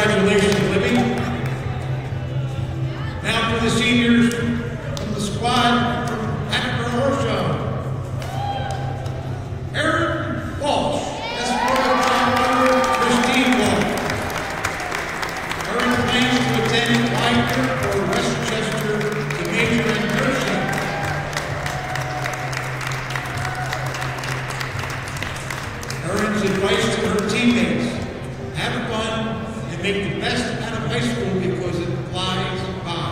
Congratulations, Libby. Now for the seniors from the squad from Hatboro-Horsham. Aaron Walsh, escorted by mother Christine Walsh. Aaron plans to attend Widener or Westchester to major in nursing. Aaron's advice to her teammates: have fun and make the best out of high school because it flies by.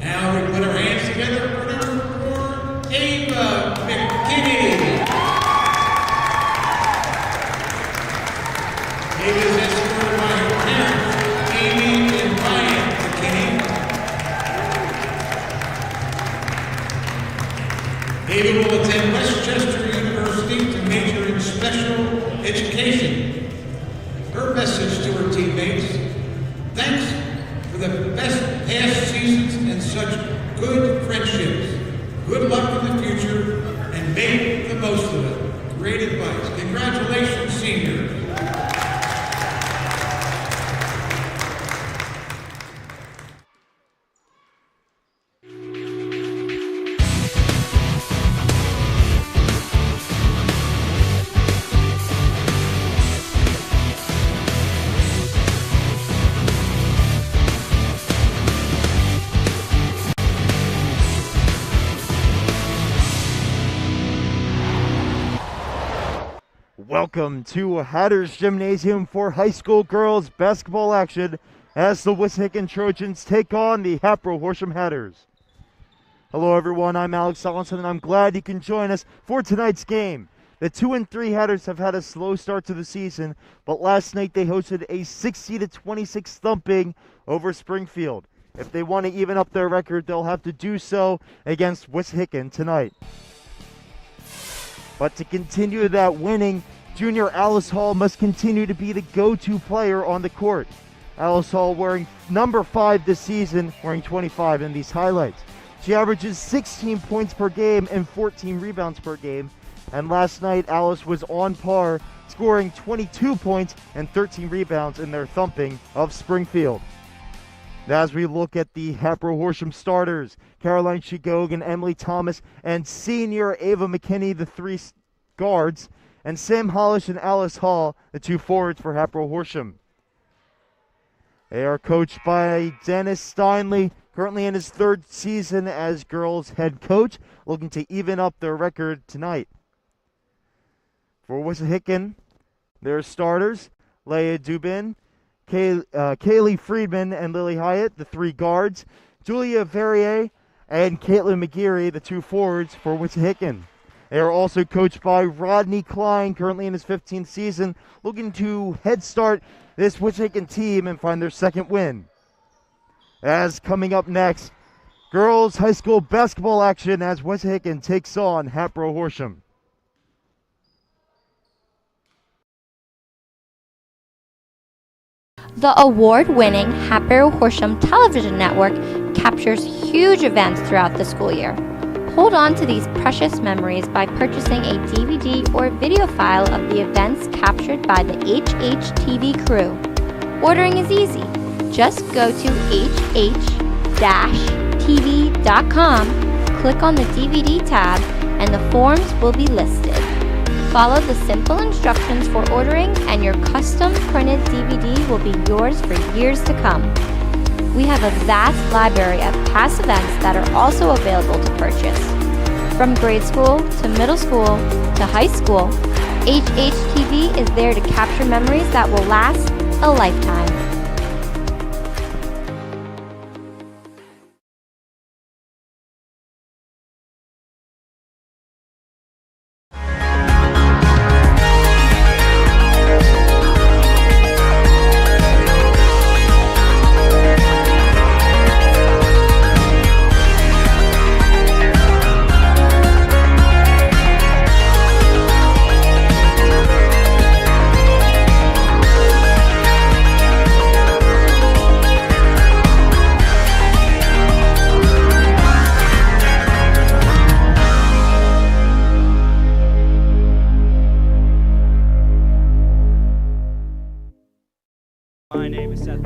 Now we put our hands together for number 4, Ava McKinney. Ava is escorted by her parents, Amy and Ryan McKinney. Ava will attend Westchester University to major in special education. Her message to her teammates: thanks for the best past seasons and such good friendships. Good luck in the future and make the most of it. Great advice. Congratulations, seniors. Welcome to Hatter's Gymnasium for high school girls basketball action as the Wissahickon Trojans take on the Hatboro-Horsham Hatters. Hello everyone, I'm Alex Solomon and I'm glad you can join us for tonight's game. The 2-3 Hatters have had a slow start to the season, but last night they hosted a 60-26 thumping over Springfield. If they want to even up their record, they'll have to do so against Wissahickon tonight. But to continue that winning, junior Alice Hall must continue to be the go-to player on the court. Alice Hall wearing number 5 this season, wearing 25 in these highlights. She averages 16 points per game and 14 rebounds per game. And last night, Alice was on par, scoring 22 points and 13 rebounds in their thumping of Springfield. As we look at the Hatboro-Horsham starters, Caroline Shigogan, Emily Thomas, and senior Ava McKinney, the 3 guards, and Sam Hollish and Alice Hall, the 2 forwards for Hatboro-Horsham. They are coached by Dennis Steinley, currently in his 3rd season as girls head coach, looking to even up their record tonight. For Wissahickon, their starters, Leah Dubin, Kaylee Friedman and Lily Hyatt, the 3 guards, Julia Verrier and Caitlin McGeary, the 2 forwards for Wissahickon. They are also coached by Rodney Klein, currently in his 15th season, looking to head start this Wissahickon team and find their 2nd win. As coming up next, girls high school basketball action as Wissahickon takes on Hatboro-Horsham. The award-winning Hatboro-Horsham television network captures huge events throughout the school year. Hold on to these precious memories by purchasing a DVD or video file of the events captured by the HHTV crew. Ordering is easy. Just go to hh-tv.com, click on the DVD tab, and the forms will be listed. Follow the simple instructions for ordering and your custom printed DVD will be yours for years to come. We have a vast library of past events that are also available to purchase. From grade school to middle school to high school, HHTV is there to capture memories that will last a lifetime.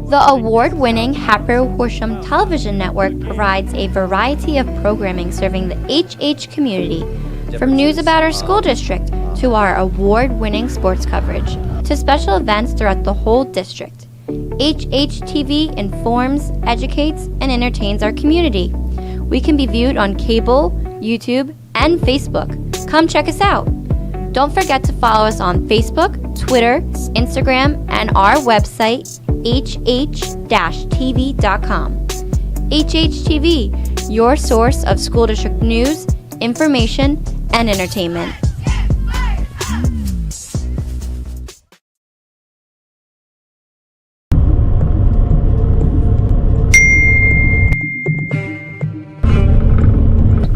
The award-winning Hatboro-Horsham television network provides a variety of programming serving the HH community, from news about our school district to our award-winning sports coverage, to special events throughout the whole district. HHTV informs, educates, and entertains our community. We can be viewed on cable, YouTube, and Facebook. Come check us out. Don't forget to follow us on Facebook, Twitter, Instagram, and our website, hh-tv.com. HHTV, your source of school district news, information, and entertainment.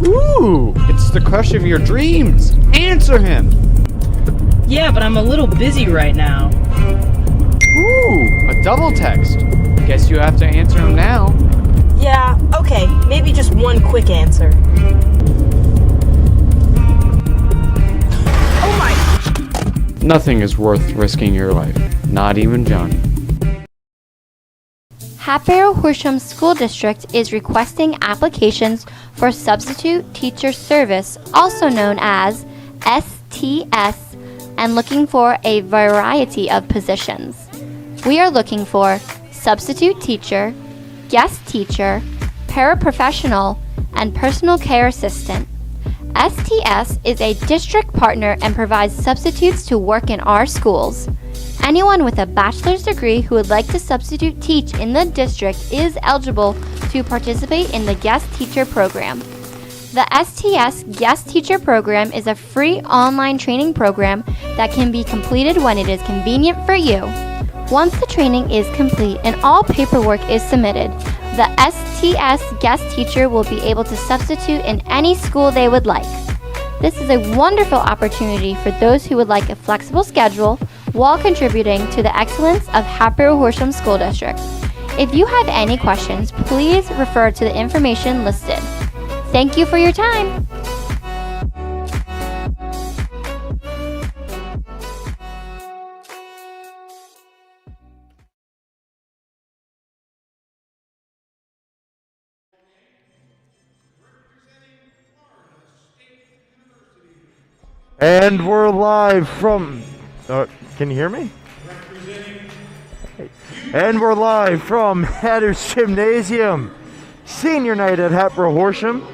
Ooh, it's the crush of your dreams. Answer him. Yeah, but I'm a little busy right now. Ooh, a double text. Guess you have to answer him now. Yeah, okay, maybe just one quick answer. Oh my... Nothing is worth risking your life. Not even Johnny. Hatboro-Horsham School District is requesting applications for Substitute Teacher Service, also known as STS, and looking for a variety of positions. We are looking for substitute teacher, guest teacher, paraprofessional, and personal care assistant. STS is a district partner and provides substitutes to work in our schools. Anyone with a bachelor's degree who would like to substitute teach in the district is eligible to participate in the guest teacher program. The STS Guest Teacher Program is a free online training program that can be completed when it is convenient for you. Once the training is complete and all paperwork is submitted, the STS Guest Teacher will be able to substitute in any school they would like. This is a wonderful opportunity for those who would like a flexible schedule while contributing to the excellence of Hatboro-Horsham School District. If you have any questions, please refer to the information listed. Thank you for your time. And we're live from... can you hear me? And we're live from Hatters Gymnasium. Senior night at Hatboro-Horsham.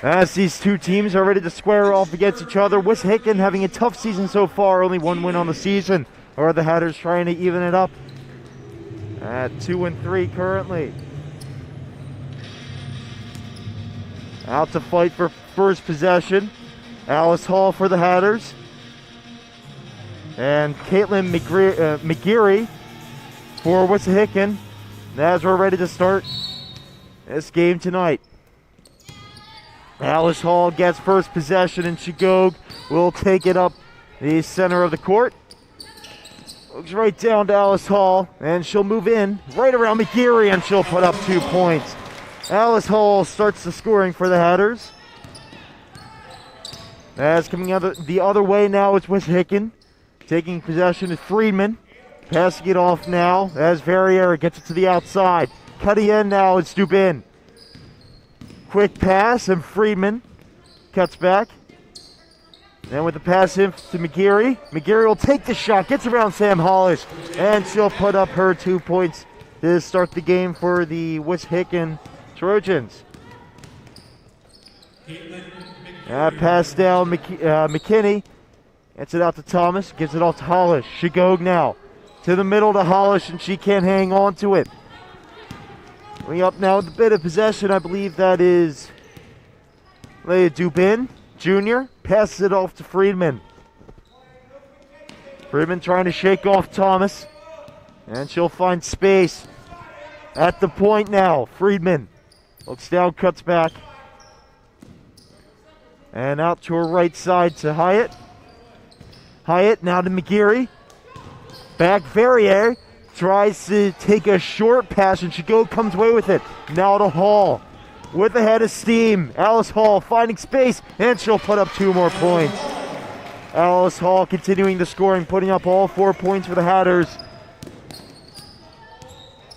As these two teams are ready to square off against each other. Wissahickon having a tough season so far, only one win on the season. Or the Hatters trying to even it up at 2-3 currently. Out to fight for first possession. Alice Hall for the Hatters. And Caitlin McGeary for Wissahickon. As we're ready to start this game tonight. Alice Hall gets first possession, and Shigog will take it up the center of the court. Looks right down to Alice Hall, and she'll move in right around McGeary, and she'll put up 2 points. Alice Hall starts the scoring for the Hatters. As coming the other way now is Wissahickon. Taking possession is Friedman. Passing it off now as Verrier gets it to the outside. Cutting in now is Dubin. Quick pass, and Friedman cuts back. Then with the pass in to McGeary. McGeary will take the shot, gets around Sam Hollish, and she'll put up her 2 points to start the game for the Wissahickon Trojans. Pass down McKinney. Gets it out to Thomas, gives it off to Hollish. Shigog now to the middle to Hollish, and she can't hang on to it. We up now with a bit of possession. I believe that is Leia Dubin Jr. Passes it off to Friedman. Friedman trying to shake off Thomas. And she'll find space at the point now. Friedman looks down, cuts back. And out to her right side to Hyatt. Hyatt now to McGeary. Back Verrier. Tries to take a short pass, and Shigog comes away with it. Now to Hall. With a head of steam. Alice Hall finding space, and she'll put up 2 more points. Alice Hall continuing the scoring, putting up all 4 points for the Hatters.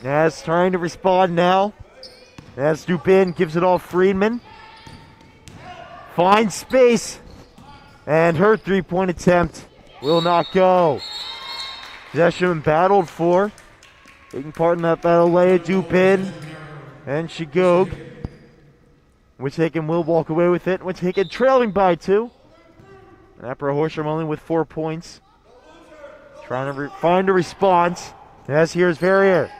As trying to respond now. As Dubin gives it off Friedman. Finds space. And her three-point attempt will not go. Possession battled for. Taking part in that battle, Leia Dubin and Shigog. Wissahickon will walk away with it. Wissahickon trailing by 2. Hatboro-Horsham only with 4 points. Trying to find a response. As here's Verrier.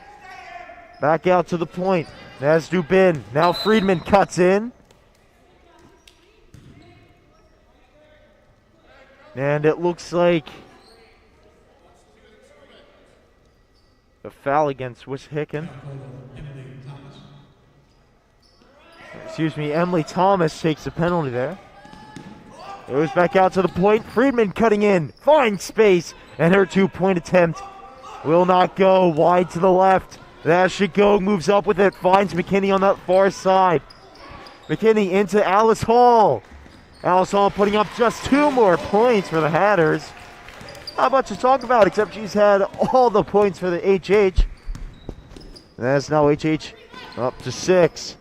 Back out to the point. As Dubin. Now Friedman cuts in. And it looks like a foul against Wissahickon. Excuse me, Emily Thomas takes the penalty there. It goes back out to the point. Friedman cutting in. Finds space. And her 2-point attempt will not go. Wide to the left. As Shigog moves up with it. Finds McKinney on that far side. McKinney into Alice Hall. Alice Hall putting up just 2 more points for the Hatters. Not much to talk about, except she's had all the points for the HH. That's now HH up to 6.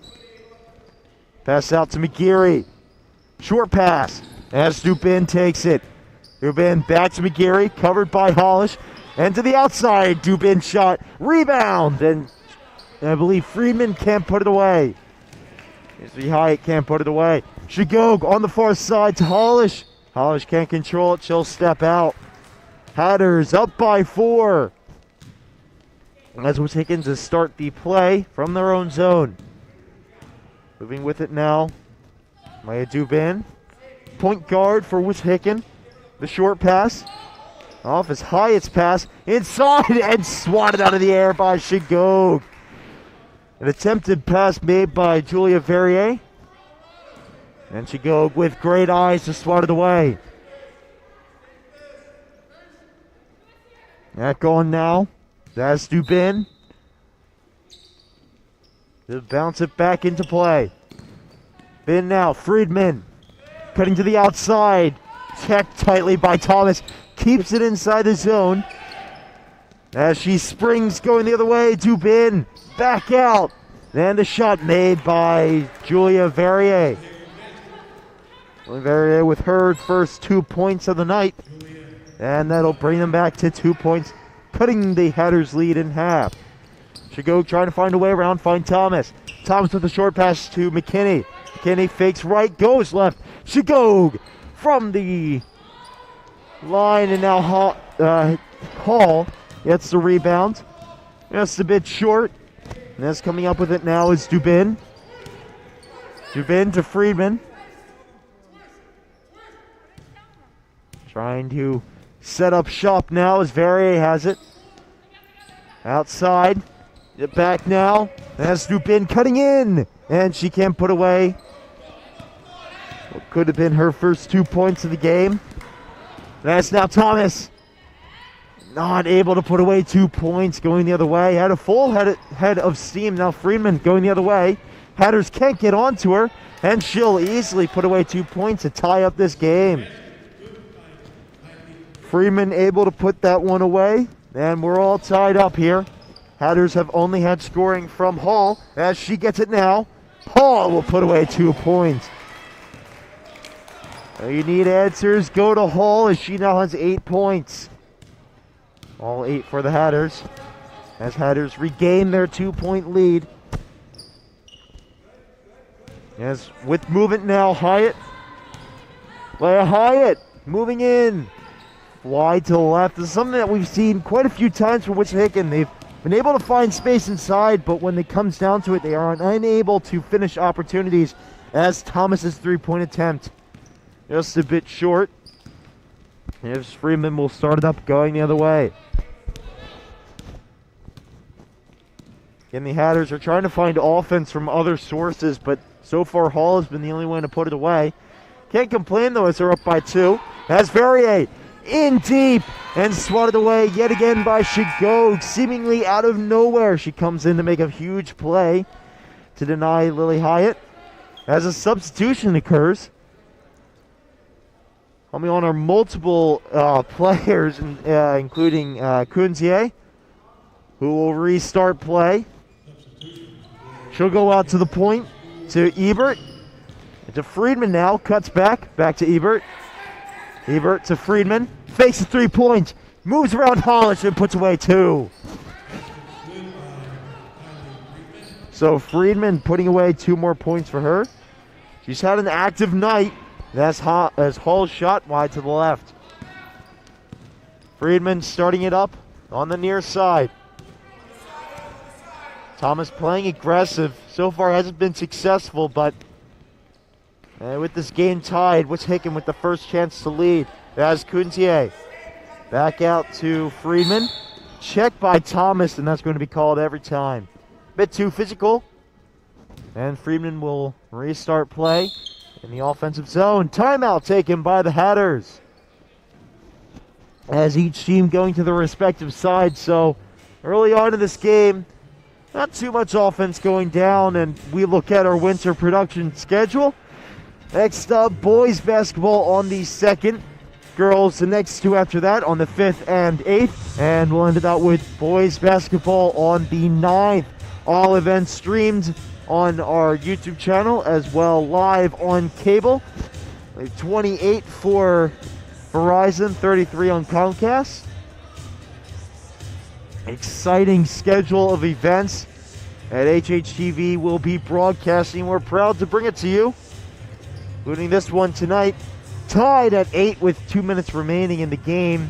Pass out to McGeary. Short pass as Dubin takes it. Dubin back to McGeary, covered by Hollish. And to the outside, Dubin shot. Rebound, and I believe Friedman can't put it away. Hyatt can't put it away. Shigog on the far side to Hollish. Hollish can't control it. She'll step out. Hatters up by 4. As Wissahickon to start the play from their own zone. Moving with it now. Maya Dubin. Point guard for Wissahickon. The short pass. Off as Hyatt's pass. Inside and swatted out of the air by Shigog. An attempted pass made by Julia Verrier. And Shigog with great eyes to swat it away. That going now. That's Dubin. They'll bounce it back into play. Bin now. Friedman. Cutting to the outside. Checked tightly by Thomas. Keeps it inside the zone. As she springs going the other way. Dubin. Back out. And the shot made by Julia Verrier. Verrier with her first 2 points of the night. And that'll bring them back to 2 points, cutting the Hatters' lead in half. Shigog trying to find a way around, find Thomas. Thomas with a short pass to McKinney. McKinney fakes right, goes left. Shigog from the line, and now Hall gets the rebound. Just a bit short. And that's coming up with it now is Dubin. Dubin to Friedman. Trying to set up shop now as Verrier has it. Outside. Get back now. That's Dubin cutting in. And she can't put away what could have been her first 2 points of the game. That's now Thomas. Not able to put away 2 points, going the other way. Had a full head of steam. Now Friedman going the other way. Hatters can't get onto her. And she'll easily put away 2 points to tie up this game. Freeman able to put that one away, and we're all tied up here. Hatters have only had scoring from Hall, as she gets it now. Hall will put away 2 points. You need answers, go to Hall, as she now has 8 points. All 8 for the Hatters, as Hatters regain their 2-point lead. As with movement now, Hyatt. Leia Hyatt moving in. Wide to the left. This is something that we've seen quite a few times from Wissahickon. They've been able to find space inside, but when it comes down to it, they are unable to finish opportunities, as Thomas's 3-point attempt just a bit short. As Freeman will start it up going the other way. Again, the Hatters are trying to find offense from other sources, but so far Hall has been the only one to put it away. Can't complain though, as they're up by 2. As Verrier in deep and swatted away yet again by Shigog, seemingly out of nowhere. She comes in to make a huge play to deny Lily Hyatt as a substitution occurs. Coming on are multiple players, including Kunzier. who will restart play. She'll go out to the point to Ebert. To Friedman now, cuts back to Ebert. Ebert to Friedman, fakes a 3-point, moves around Hollish and puts away 2. So Friedman putting away 2 more points for her. She's had an active night as Hall's shot wide to the left. Friedman starting it up on the near side. Thomas playing aggressive. So far hasn't been successful, but with this game tied, Wissahickon with the first chance to lead. As Kuntier back out to Friedman. Checked by Thomas, and that's going to be called every time. Bit too physical. And Friedman will restart play in the offensive zone. Timeout taken by the Hatters. As each team going to their respective sides. So early on in this game, not too much offense going down, and we look at our winter production schedule. Next up, boys basketball on the 2nd. Girls the next 2 after that on the 5th and 8th. And we'll end it out with boys basketball on the 9th. All events streamed on our YouTube channel as well live on cable. 28 for Verizon, 33 on Comcast. Exciting schedule of events at HHTV will be broadcasting. We're proud to bring it to you, including this one tonight. Tied at 8 with 2 minutes remaining in the game.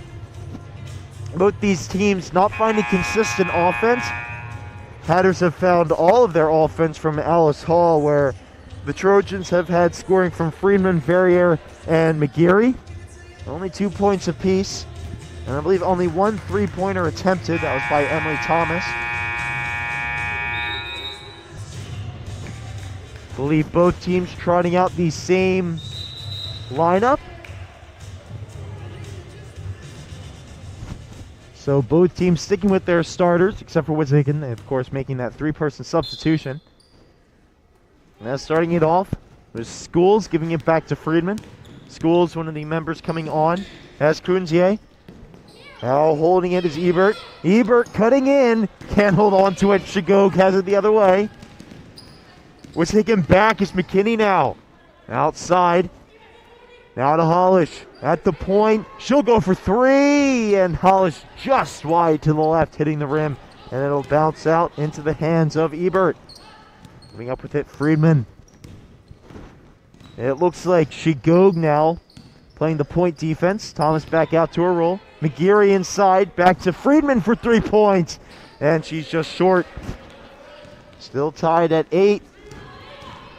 Both these teams not finding consistent offense. Hatters have found all of their offense from Alice Hall, where the Trojans have had scoring from Friedman, Verrier, and McGeary. Only 2 points apiece. And I believe only 1 3-pointer attempted. That was by Emily Thomas. I believe both teams trotting out the same lineup. So both teams sticking with their starters, except for Wissahickon, of course, making that 3-person substitution. Now starting it off, there's Schools giving it back to Friedman. Schools, one of the members coming on, as Kunzier. Now holding it is Ebert. Ebert cutting in. Can't hold on to it. Shigog has it the other way. Wissahickon back is McKinney now. Outside. Now to Hollish. At the point. She'll go for 3. And Hollish just wide to the left, hitting the rim. And it'll bounce out into the hands of Ebert. Moving up with it, Friedman. It looks like Shigog now playing the point defense. Thomas back out to her roll. McGeary inside. Back to Friedman for 3 points. And she's just short. Still tied at 8.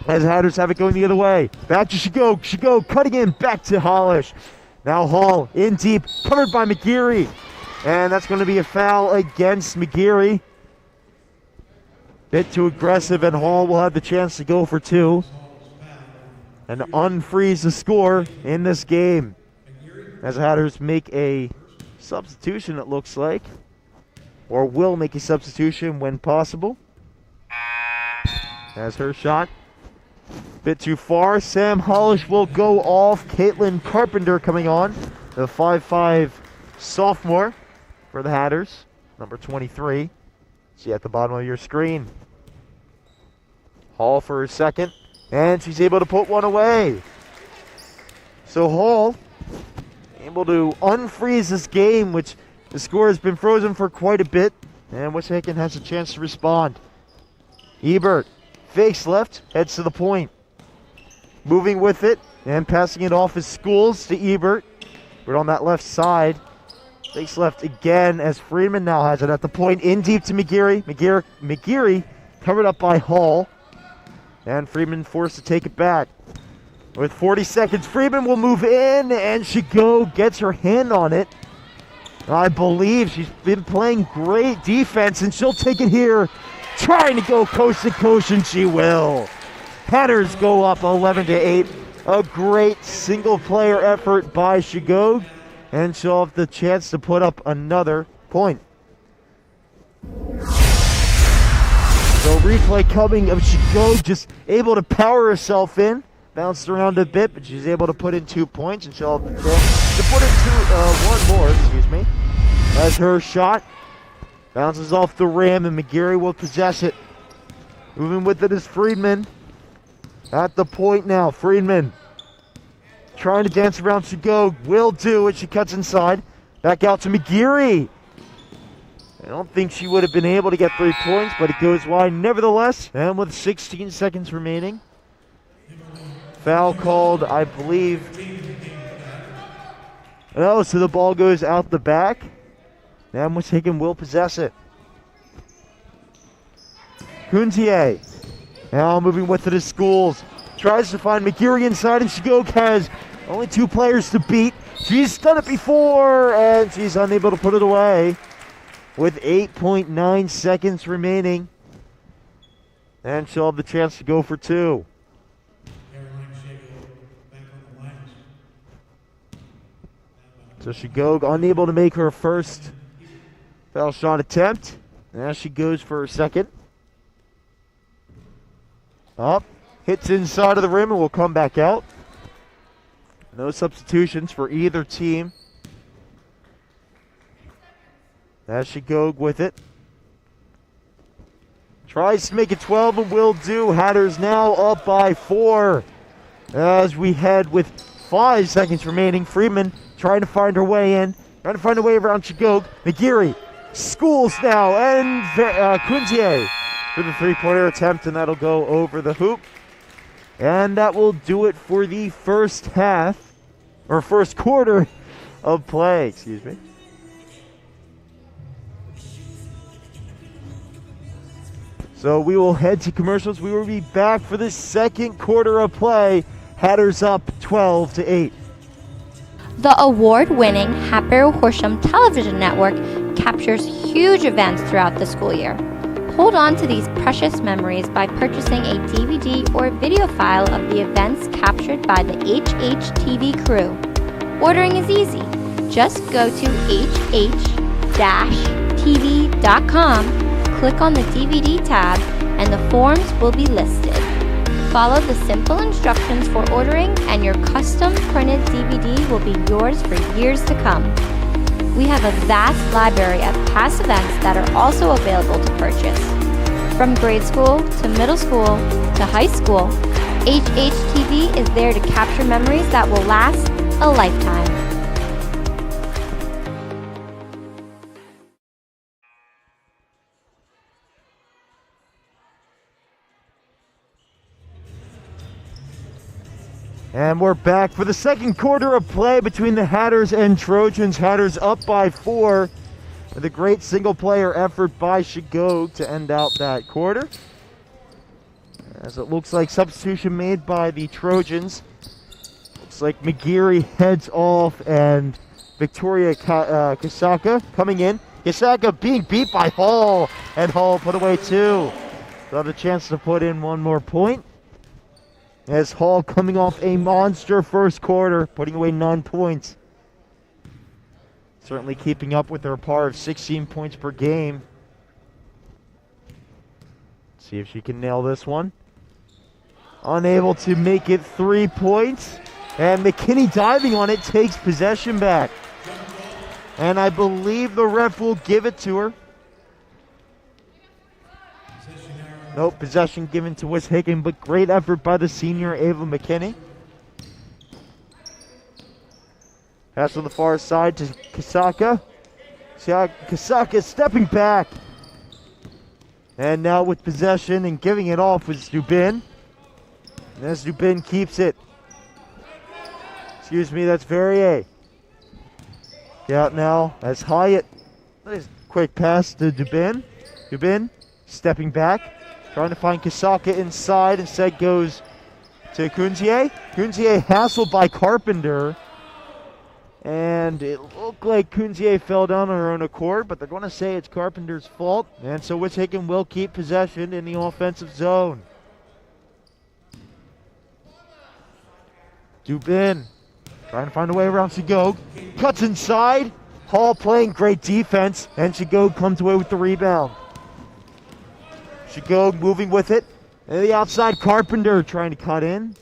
As Hatters have it going the other way. Back to Shigog. Shigog cutting in. Back to Hollish. Now Hall in deep. Covered by McGeary. And that's going to be a foul against McGeary. Bit too aggressive, and Hall will have the chance to go for 2. And unfreeze the score in this game. As Hatters make a substitution, it looks like. Or will make a substitution when possible. As her shot. Bit too far. Sam Hollish will go off. Caitlin Carpenter coming on. The 5'5" sophomore for the Hatters. Number 23. See at the bottom of your screen. Hall for her second. And she's able to put one away. So Hall able to unfreeze this game, which the score has been frozen for quite a bit. And Wissahickon has a chance to respond. Ebert fakes left, heads to the point. Moving with it and passing it off as Schools to Ebert. But on that left side. Fakes left again as Friedman now has it at the point. In deep to McGeary. McGeary covered up by Hall. And Friedman forced to take it back. With 40 seconds, Friedman will move in, and Shigog gets her hand on it. I believe she's been playing great defense, and she'll take it here. Trying to go coast to coast, and she will. Hatters go up 11-8. A great single-player effort by Shigog, and she'll have the chance to put up another point. So replay coming of Shigog, just able to power herself in. Bounced around a bit, but she's able to put in 2 points, and she'll have to put in one more, excuse me. As her shot Bounces off the rim, and McGeary will possess it. Moving with it is Friedman. At the point now, Friedman trying to dance around Shigog. Will do it. She cuts inside. Back out to McGeary. I don't think she would have been able to get 3 points, but it goes wide nevertheless. And with 16 seconds remaining, foul called, I believe. Oh, so the ball goes out the back. And Wissahickon will possess it. Kuntier now moving with it as Schools. Tries to find McGeary inside, and Shigog has only 2 players to beat. She's done it before, and she's unable to put it away with 8.9 seconds remaining. And she'll have the chance to go for 2. So Shigog unable to make her first foul shot attempt. Now she goes for her second. Up, hits inside of the rim and will come back out. No substitutions for either team. As Shigog with it. Tries to make it 12 and will do. Hatters now up by 4. As we head with 5 seconds remaining. Freeman trying to find her way in. Trying to find a way around Shigog. McGeary. Schools now. And Kuntier for the 3-pointer attempt, and that'll go over the hoop. And that will do it for the first half, or first quarter of play, excuse me. So we will head to commercials. We will be back for the second quarter of play. Hatters up 12-8. The award-winning Hatboro-Horsham television network captures huge events throughout the school year. Hold on to these precious memories by purchasing a DVD or video file of the events captured by the HHTV crew. Ordering is easy. Just go to hh-tv.com, click on the DVD tab, and the forms will be listed. Follow the simple instructions for ordering, and your custom printed DVD will be yours for years to come. We have a vast library of past events that are also available to purchase. From grade school to middle school to high school, HHTV is there to capture memories that will last a lifetime. And we're back for the second quarter of play between the Hatters and Trojans. Hatters up by 4 with a great single-player effort by Shigog to end out that quarter. As it looks like substitution made by the Trojans. Looks like McGeary heads off and Victoria Kasaka coming in. Kasaka being beat by Hall, and Hall put away 2. So have a chance to put in 1 more point. As Hall coming off a monster first quarter, putting away 9 points. Certainly keeping up with their par of 16 points per game. See if she can nail this one. Unable to make it 3 points. And McKinney diving on it takes possession back. And I believe the ref will give it to her. Nope, possession given to Wissahickon, but great effort by the senior Ava McKinney. Pass on the far side to Kasaka. Kasaka stepping back. And now with possession and giving it off was Dubin. And as Dubin keeps it. Excuse me, that's Verrier. Out now as Hyatt. Nice quick pass to Dubin. Dubin stepping back. Trying to find Kasaka inside. Instead goes to Kuntier. Kuntier hassled by Carpenter. And it looked like Kuntier fell down on her own accord, but they're going to say it's Carpenter's fault. And so Wissahickon will keep possession in the offensive zone. Dubin trying to find a way around Shigog. Cuts inside. Hall playing great defense. And Shigog comes away with the rebound. Shigog moving with it. And the outside Carpenter trying to cut in.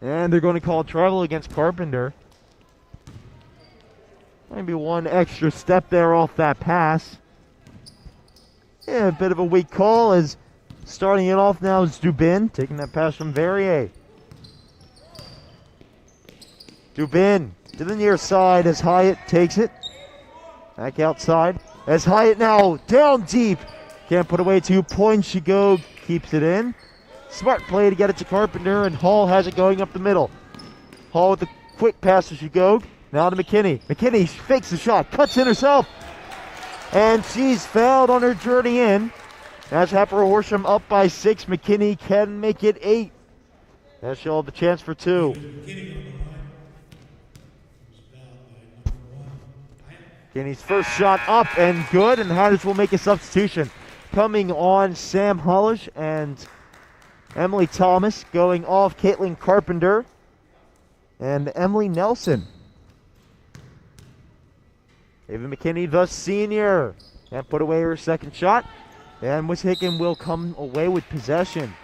And they're going to call travel against Carpenter. Maybe 1 extra step there off that pass. Yeah, a bit of a weak call as starting it off now is Dubin, taking that pass from Verrier. Dubin to the near side as Hyatt takes it. Back outside as Hyatt now down deep. Can't put away 2 points. Shigog keeps it in. Smart play to get it to Carpenter, and Hall has it going up the middle. Hall with the quick pass to Shigog. Now to McKinney. McKinney fakes the shot, cuts in herself. And she's fouled on her journey in. As Hatboro-Horsham up by 6. McKinney can make it 8. As she'll have the chance for 2. McKinney's first shot up and good, and the Hatters will make a substitution. Coming on Sam Hollish and Emily Thomas, going off Caitlin Carpenter and Emily Nelson. Ava McKinney, the senior, can't put away her second shot, and Wissahickon will come away with possession.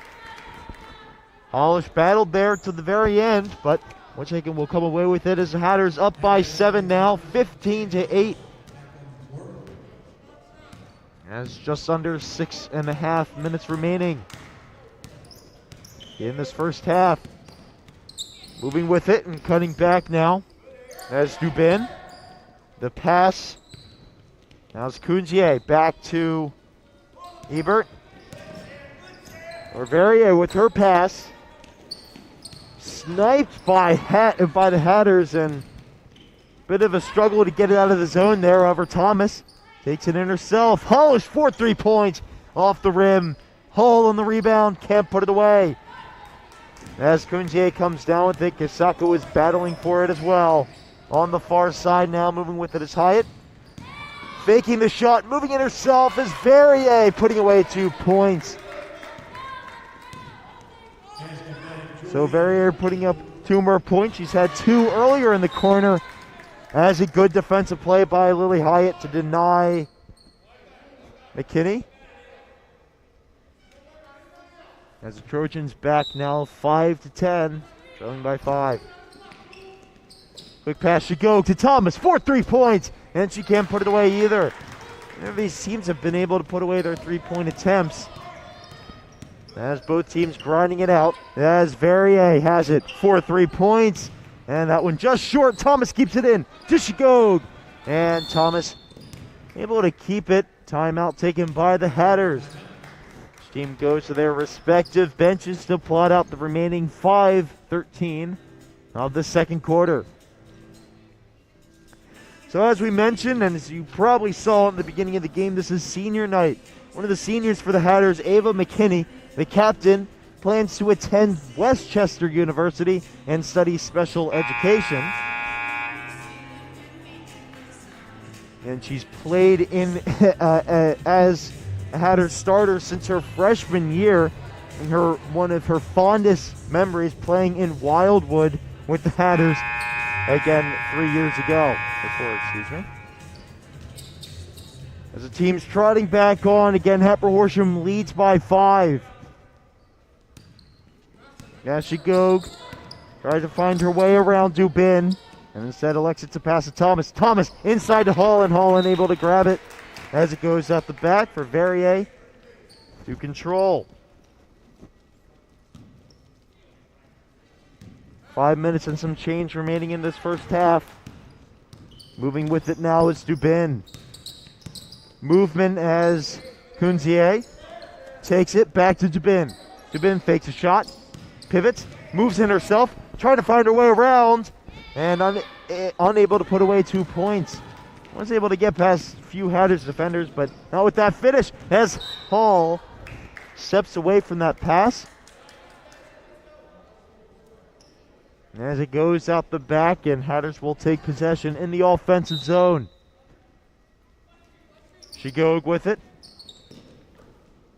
Hollish battled there to the very end, but Wissahickon will come away with it as the Hatters up by 7 now, 15-8. As just under 6.5 minutes remaining in this first half. Moving with it and cutting back now as Dubin. The pass. Now it's Kunzier back to Ebert. Or Verrier with her pass. Sniped by the Hatters, and bit of a struggle to get it out of the zone there. However, Thomas takes it in herself. Hollish for 3 points off the rim. Hall on the rebound, can't put it away. As Kunzier comes down with it, Kisako is battling for it as well. On the far side now, moving with it is Hyatt. Faking the shot, moving it herself is Verrier, putting away 2 points. So Verrier putting up 2 more points. She's had 2 earlier in the corner. As a good defensive play by Lily Hyatt to deny McKinney. As the Trojans back now 5-10, trailing by 5. Quick pass should go to Thomas for 3 points, and she can't put it away either. None of these teams have been able to put away their 3-point attempts. As both teams grinding it out, as Verrier has it for 3 points, and that one just short. Thomas keeps it in to Shigog, and Thomas able to keep it. Timeout taken by the Hatters. Each team goes to their respective benches to plot out the remaining 5:13 of the second quarter. So as we mentioned, and as you probably saw in the beginning of the game, this is senior night. One of the seniors for the Hatters, Ava McKinney, the captain, plans to attend Westchester University and study special education. And she's played in as a Hatters starter since her freshman year. And one of her fondest memories playing in Wildwood with the Hatters again 3 years ago. As the team's trotting back on, again Hatboro-Horsham leads by 5. Now Shigog tries to find her way around Dubin, and instead elects to pass to Thomas. Thomas inside to Hall, and Hall unable to grab it as it goes out the back for Verrier to control. 5 minutes and some change remaining in this first half. Moving with it now is Dubin. Movement as Kunzier takes it back to Dubin. Dubin fakes a shot, pivots, moves in herself, trying to find her way around, and unable to put away 2 points. Was able to get past a few Hatters defenders, but not with that finish as Hall steps away from that pass. As it goes out the back, and Hatters will take possession in the offensive zone. Shigog with it.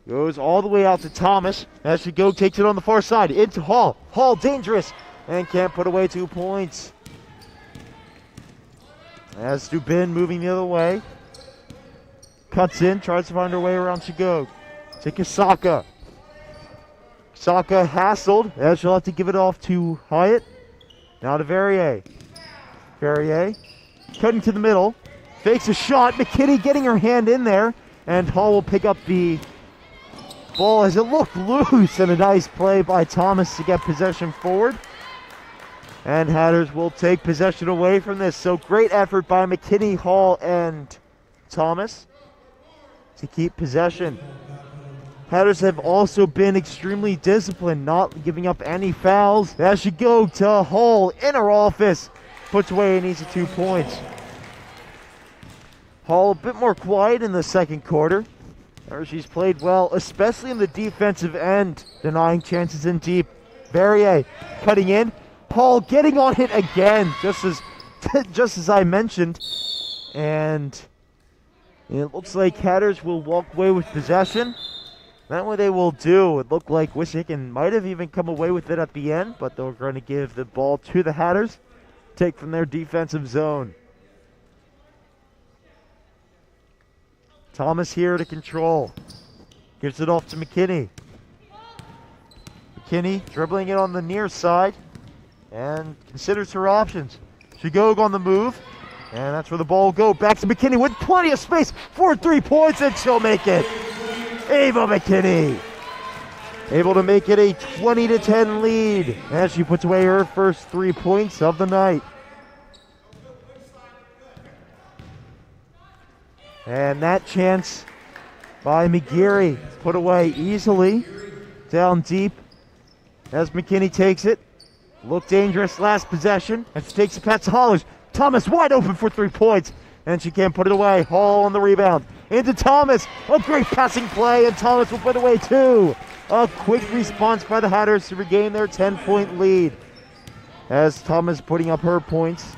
Goes all the way out to Thomas. As Shigog takes it on the far side into Hall. Hall dangerous and can't put away 2 points. As Dubin moving the other way. Cuts in, tries to find her way around Shigog. To Kisaka. Kisaka hassled as she'll have to give it off to Hyatt. Now to Verrier. Verrier cutting to the middle. Fakes a shot. McKinney getting her hand in there. And Hall will pick up the ball as it looked loose, and a nice play by Thomas to get possession forward. And Hatters will take possession away from this. So great effort by McKinney, Hall, and Thomas to keep possession. Hatters have also been extremely disciplined, not giving up any fouls. That should go to Hall in her office. Puts away an easy 2 points. Hall a bit more quiet in the second quarter. She's played well, especially in the defensive end, denying chances in deep. Verrier cutting in. Hall getting on it again, just as I mentioned. And it looks like Hatters will walk away with possession. That way they will do. It looked like Wissahickon might have even come away with it at the end, but they're going to give the ball to the Hatters. Take from their defensive zone. Thomas here to control. Gives it off to McKinney. McKinney dribbling it on the near side and considers her options. Shigog on the move, and that's where the ball will go. Back to McKinney with plenty of space for 3 points, and she'll make it. Ava McKinney able to make it a 20-10 lead as she puts away her first 3 points of the night. And that chance by McGeary put away easily down deep as McKinney takes it. Looked dangerous last possession as she takes it past Hollers. Thomas wide open for 3 points, and she can't put it away. Hall on the rebound. Into Thomas. A great passing play, and Thomas will put away 2. A quick response by the Hatters to regain their 10-point lead as Thomas putting up her points.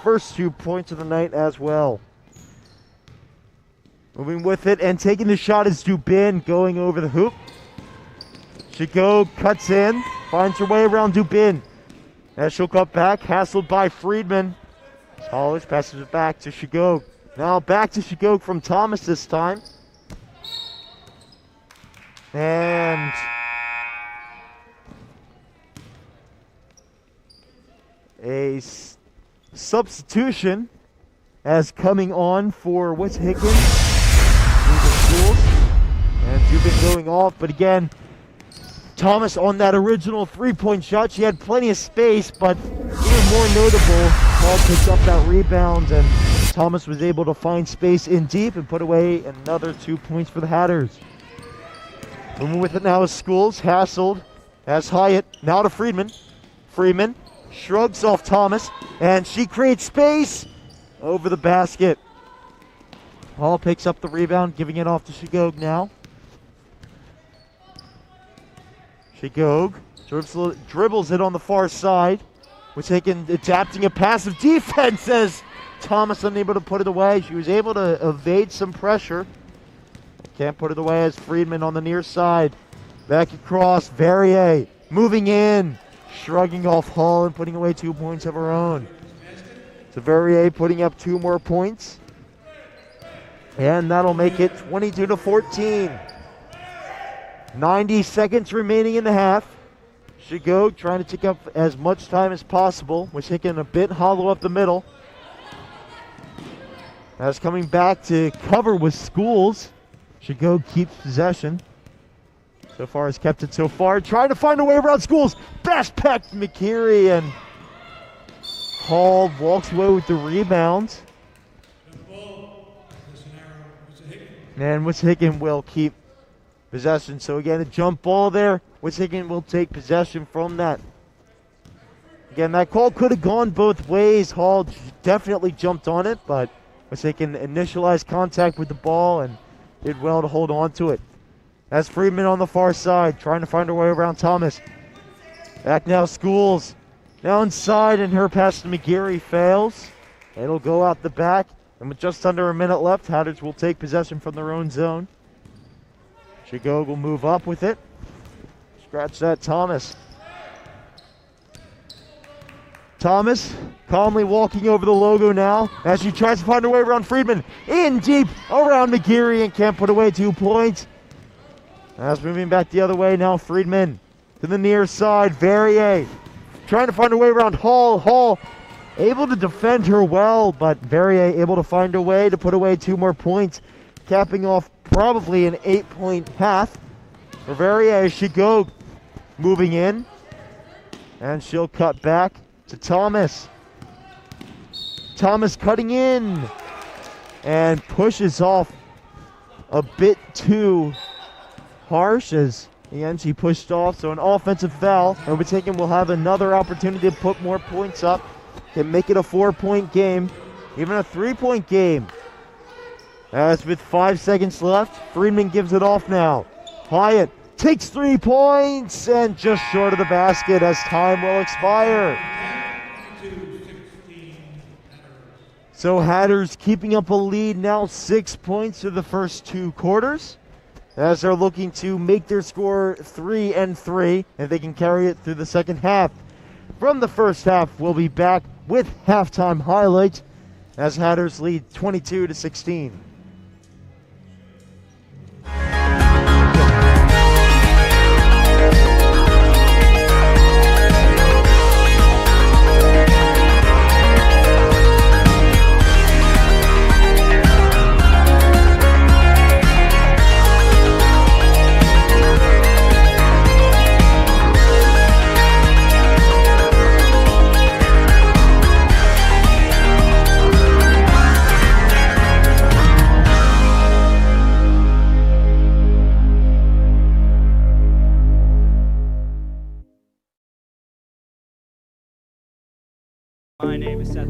First 2 points of the night as well. Moving with it and taking the shot is Dubin going over the hoop. Shigog cuts in, finds her way around Dubin. As she'll cut back, hassled by Friedman. Hollers passes it back to Shigog. Now back to Shigog from Thomas this time. And a substitution as coming on for Wissahickon. And Dubin going off, but again, Thomas on that original 3-point shot. She had plenty of space, but even more notable, Hall picks up that rebound, and Thomas was able to find space in deep and put away another 2 points for the Hatters. Moving with it now is Schools, hassled, as Hyatt, now to Friedman. Friedman shrugs off Thomas, and she creates space over the basket. Hall picks up the rebound, giving it off to Shigog now. Shigog dribbles it on the far side. Wissahickon adapting a passive defense as Thomas unable to put it away. She was able to evade some pressure. Can't put it away as Friedman on the near side. Back across, Verrier moving in. Shrugging off Hall and putting away 2 points of her own. So Verrier putting up 2 more points. And that'll make it 22-14. 90 seconds remaining in the half. Shigog trying to take up as much time as possible. Wissahickon a bit hollow up the middle. As coming back to cover with Schools. Shigog keeps possession. So far has kept it so far. Trying to find a way around Schools. Best pecked McKeary, and Hall walks away with the rebound. And Wissahickon will keep possession. So again, a jump ball there. Wissahickon will take possession from that. Again, that call could have gone both ways. Hall definitely jumped on it, but Wissahickon initialized contact with the ball and did well to hold on to it. That's Friedman on the far side, trying to find her way around Thomas. Back now, Schools. Now inside, and her pass to McGeary fails. It'll go out the back. And with just under a minute left, Hatters will take possession from their own zone. Shigog will move up with it. Scratch that, Thomas. Thomas calmly walking over the logo now as she tries to find her way around Friedman. In deep around McGeary and can't put away 2 points. As moving back the other way now, Friedman to the near side. Verrier trying to find her way around Hall. Hall able to defend her well, but Verrier able to find a way to put away 2 more points, capping off probably an 8-point path for Verrier. Shigog moving in, and she'll cut back to Thomas. Thomas cutting in and pushes off a bit too harsh as again she pushed off. So an offensive foul. Wissahickon will have another opportunity to put more points up and make it a 4-point game, even a 3-point game. As with 5 seconds left, Friedman gives it off now. Hyatt takes 3 points and just short of the basket as time will expire. So Hatters keeping up a lead now, 6 points through the first 2 quarters, as they're looking to make their score 3-3 if they can carry it through the second half. From the first half, we'll be back with halftime highlights as Hatters lead 22-16.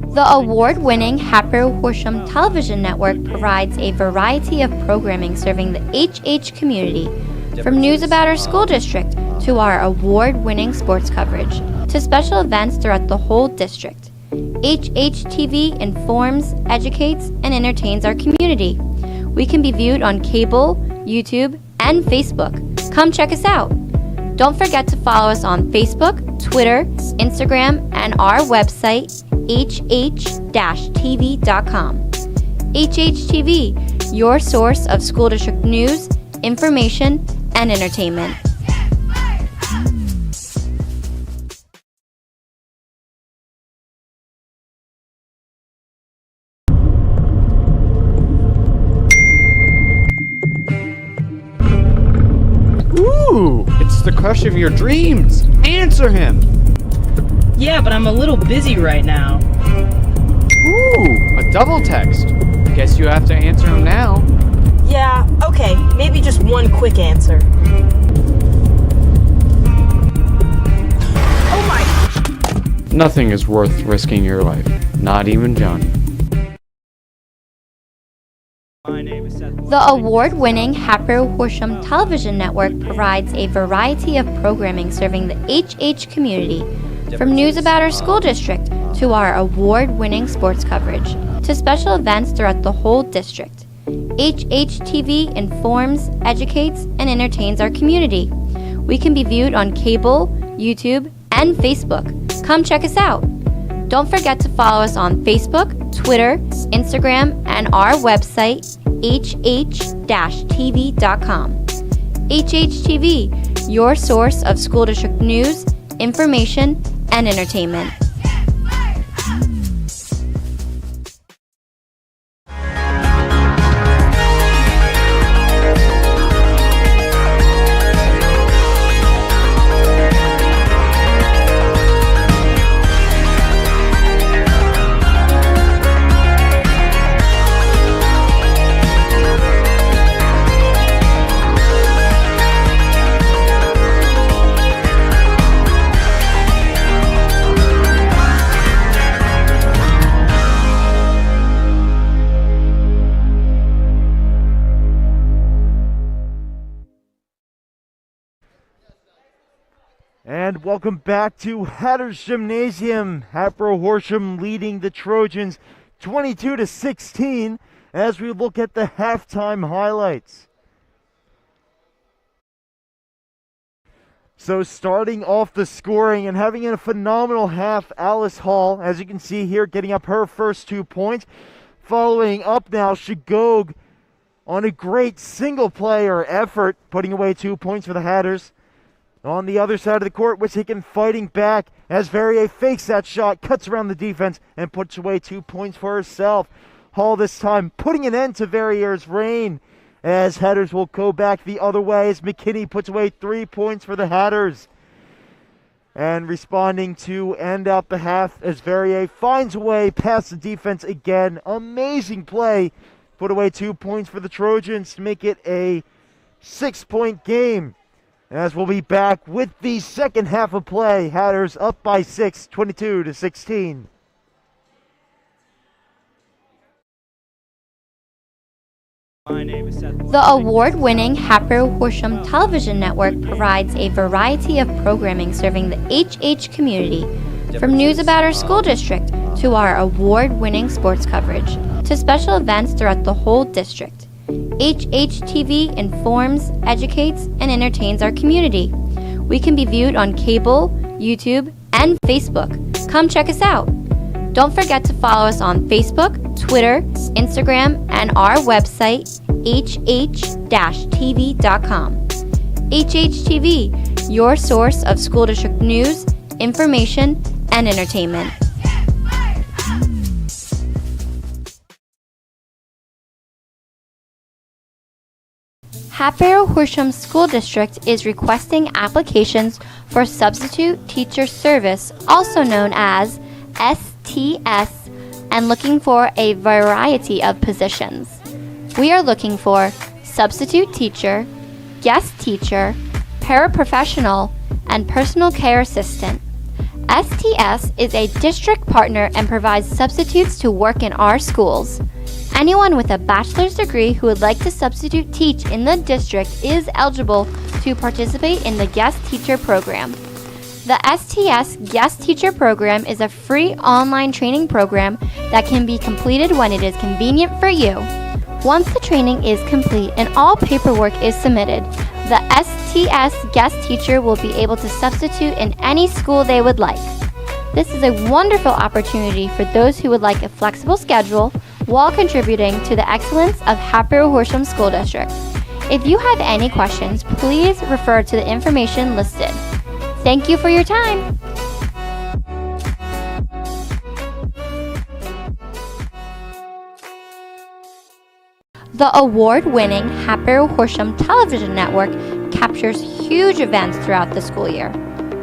The award-winning Hatboro-Horsham television network provides a variety of programming serving the HH community, from news about our school district to our award-winning sports coverage, to special events throughout the whole district. HHTV informs, educates, and entertains our community. We can be viewed on cable, YouTube, and Facebook. Come check us out. Don't forget to follow us on Facebook, Twitter, Instagram, and our website, hh-tv.com. HHTV, your source of school district news, information, and entertainment. Ooh, it's the crush of your dreams. Answer him. Yeah, but I'm a little busy right now. Ooh, a double text. Guess you have to answer him now. Yeah, okay, maybe just one quick answer. Oh my... Nothing is worth risking your life. Not even Johnny. The award-winning Hatboro-Horsham television network provides a variety of programming serving the HH community, from news about our school district to our award-winning sports coverage, to special events throughout the whole district. HHTV informs, educates, and entertains our community. We can be viewed on cable, YouTube, and Facebook. Come check us out. Don't forget to follow us on Facebook, Twitter, Instagram, and our website, hh-tv.com. HHTV, your source of school district news, information, and entertainment. And welcome back to Hatters Gymnasium. Hatboro-Horsham leading the Trojans 22-16 as we look at the halftime highlights. So starting off the scoring and having a phenomenal half, Alice Hall, as you can see here, getting up her first 2 points. Following up now, Shigog on a great single-player effort, putting away 2 points for the Hatters. On the other side of the court, Wissahickon fighting back as Verrier fakes that shot, cuts around the defense, and puts away 2 points for herself. Hall this time putting an end to Verrier's reign as Hatters will go back the other way as McKinney puts away 3 points for the Hatters. And responding to end out the half as Verrier finds a way past the defense again. Amazing play. Put away 2 points for the Trojans to make it a 6-point game. As we'll be back with the second half of play. Hatters up by 6, 22-16. The award-winning Hatboro-Horsham television network provides a variety of programming serving the HH community, from news about our school district to our award-winning sports coverage to special events throughout the whole district. HHTV informs, educates, and entertains our community. We can be viewed on cable, YouTube, and Facebook. Come check us out. Don't forget to follow us on Facebook, Twitter, Instagram, and our website, hh-tv.com. HHTV, your source of school district news, information, and entertainment. Hatboro-Horsham School District is requesting applications for Substitute Teacher Service, also known as STS, and looking for a variety of positions. We are looking for substitute teacher, guest teacher, paraprofessional, and personal care assistant. STS is a district partner and provides substitutes to work in our schools. Anyone with a bachelor's degree who would like to substitute teach in the district is eligible to participate in the guest teacher program. The STS Guest Teacher Program is a free online training program that can be completed when it is convenient for you. Once the training is complete and all paperwork is submitted, the STS Guest Teacher will be able to substitute in any school they would like. This is a wonderful opportunity for those who would like a flexible schedule while contributing to the excellence of Hatboro-Horsham School District. If you have any questions, please refer to the information listed. Thank you for your time. The award-winning Hatboro-Horsham television network captures huge events throughout the school year.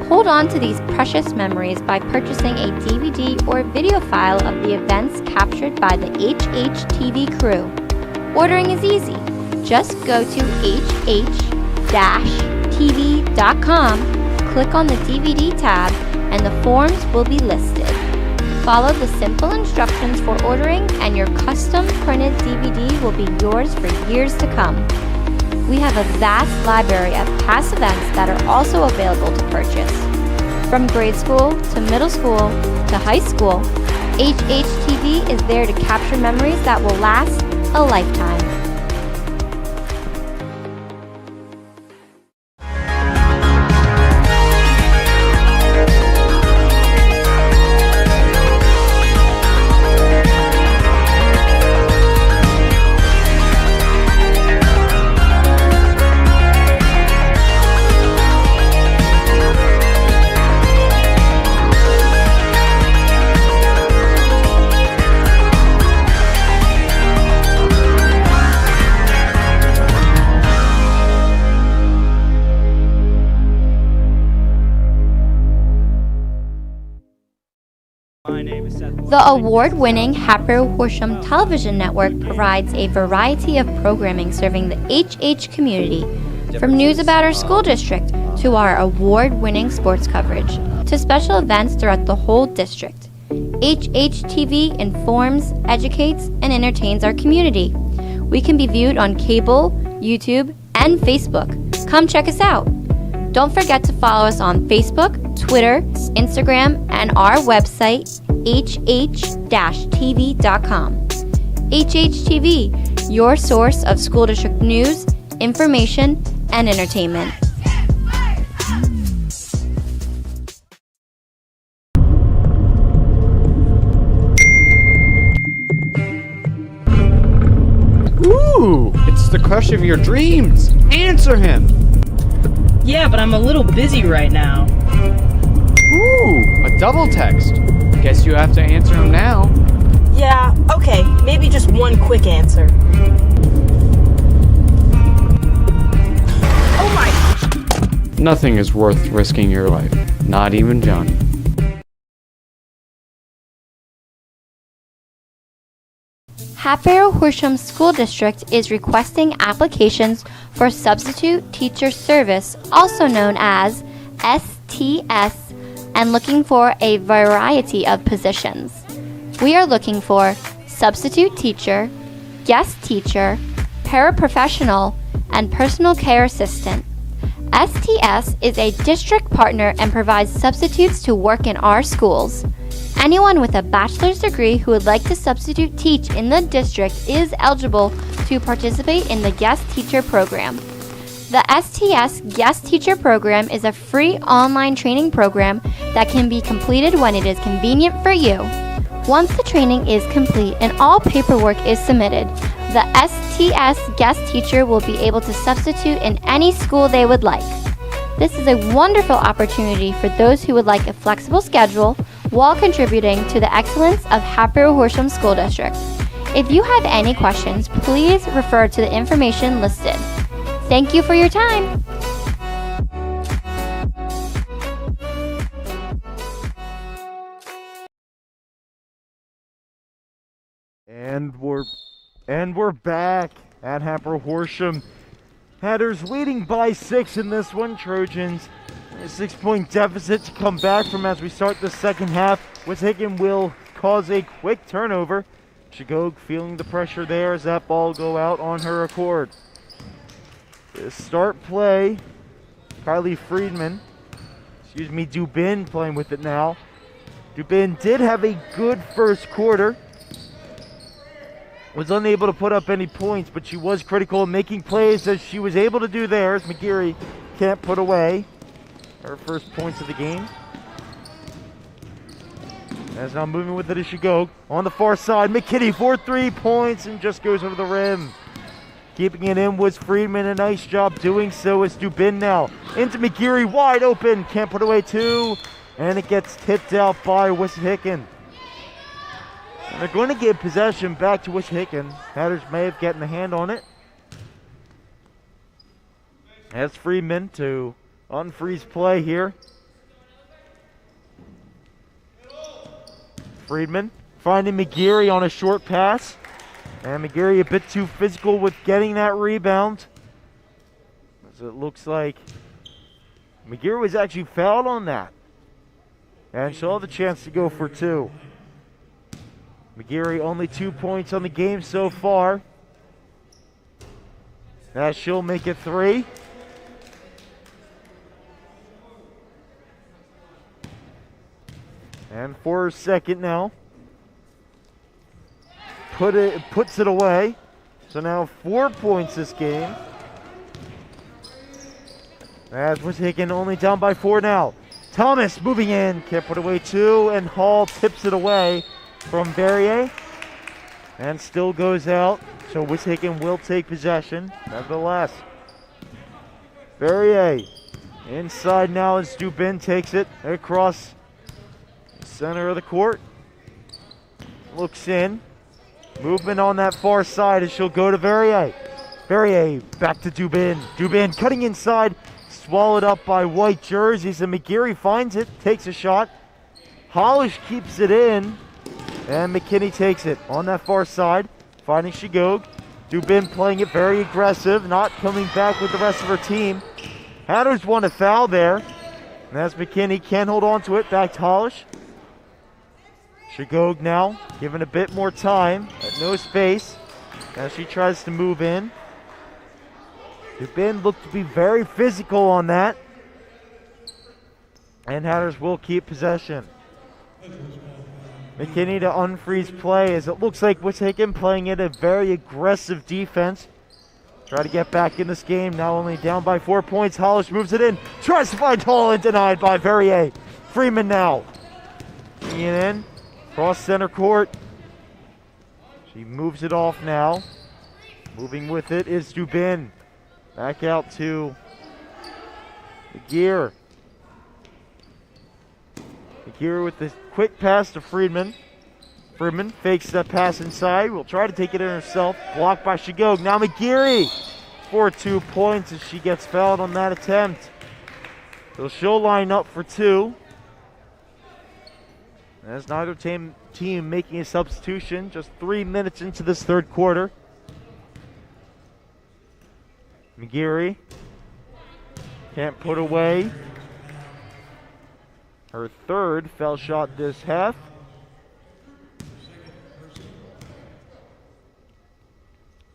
Hold on to these precious memories by purchasing a DVD or video file of the events captured by the HHTV crew. Ordering is easy. Just go to hh-tv.com, click on the DVD tab, and the forms will be listed. Follow the simple instructions for ordering, and your custom printed DVD will be yours for years to come. We have a vast library of past events that are also available to purchase. From grade school to middle school to high school, HHTV is there to capture memories that will last a lifetime. The award-winning Hatboro-Horsham television network provides a variety of programming serving the HH community, from news about our school district to our award-winning sports coverage to special events throughout the whole district. HHTV informs, educates, and entertains our community. We can be viewed on cable, YouTube, and Facebook. Come check us out. Don't forget to follow us on Facebook, Twitter, Instagram, and our website, hh-tv.com. HHTV, your source of school district news, information, and entertainment. Ooh, it's the crush of your dreams. Answer him. Yeah, but I'm a little busy right now. Ooh, a double text. Guess you have to answer him now. Yeah, okay, maybe just one quick answer. Nothing is worth risking your life, not even Johnny. Hatboro-Horsham School District is requesting applications for Substitute Teacher Service, also known as STS, and looking for a variety of positions. We are looking for substitute teacher, guest teacher, paraprofessional, and personal care assistant. STS is a district partner and provides substitutes to work in our schools. Anyone with a bachelor's degree who would like to substitute teach in the district is eligible to participate in the guest teacher program. The STS Guest Teacher Program is a free online training program that can be completed when it is convenient for you. Once the training is complete and all paperwork is submitted, the STS Guest Teacher will be able to substitute in any school they would like. This is a wonderful opportunity for those who would like a flexible schedule while contributing to the excellence of Hatboro-Horsham School District. If you have any questions, please refer to the information listed. Thank you for your time. And we're back at Hatboro-Horsham. Hatters leading by 6 in this one. Trojans a 6-point deficit to come back from as we start the second half. Wissahickon will cause a quick turnover. Shigog feeling the pressure there as that ball go out on her accord. The start play, Kylie Dubin playing with it now. Dubin did have a good first quarter. Was unable to put up any points, but she was critical in making plays as she was able to do there. As McGeary can't put away her first points of the game. As now moving with it as she goes. On the far side, McKinney for 3 points and just goes over the rim. Keeping it in was Friedman, a nice job doing so as Dubin now. Into McGeary, wide open, can't put away 2, and it gets tipped out by Wissahickon. And they're going to give possession back to Wissahickon. Hatters may have gotten a hand on it. As Friedman to unfreeze play here. Friedman finding McGeary on a short pass. And McGeary a bit too physical with getting that rebound. As it looks like McGeary was actually fouled on that. And she'll have the chance to go for 2. McGeary only 2 points on the game so far. As she'll make it 3. And for her second now. Puts it away. So now 4 points this game. As Wissahickon only down by 4 now. Thomas moving in, can't put away 2, and Hall tips it away from Verrier. And still goes out, so Wissahickon will take possession, nevertheless. Verrier inside now as Dubin takes it across the center of the court. Looks in. Movement on that far side as she'll go to Verrier. Verrier back to Dubin. Dubin cutting inside, swallowed up by white jerseys, and McGeary finds it, takes a shot. Hollish keeps it in, and McKinney takes it on that far side, finding Shigog. Dubin playing it very aggressive, not coming back with the rest of her team. Hatters want a foul there, and as McKinney can't hold on to it, back to Hollish. Shigog now, given a bit more time, at no space, as she tries to move in. Dubin looked to be very physical on that. And Hatters will keep possession. McKinney to unfreeze play as it looks like Wissahickon playing it a very aggressive defense. Try to get back in this game, now only down by 4 points. Hollish moves it in, tries to find Hall and denied by Verrier. Freeman now. Bringing it in, cross center court. She moves it off now. Moving with it is Dubin. Back out to McGear. McGear with the quick pass to Friedman. Friedman fakes that pass inside. Will try to take it in herself. Blocked by Shigog. Now McGeary for 2 points as she gets fouled on that attempt. So she'll line up for 2. As neither team making a substitution, just 3 minutes into this third quarter. McGeary can't put away her third foul shot this half.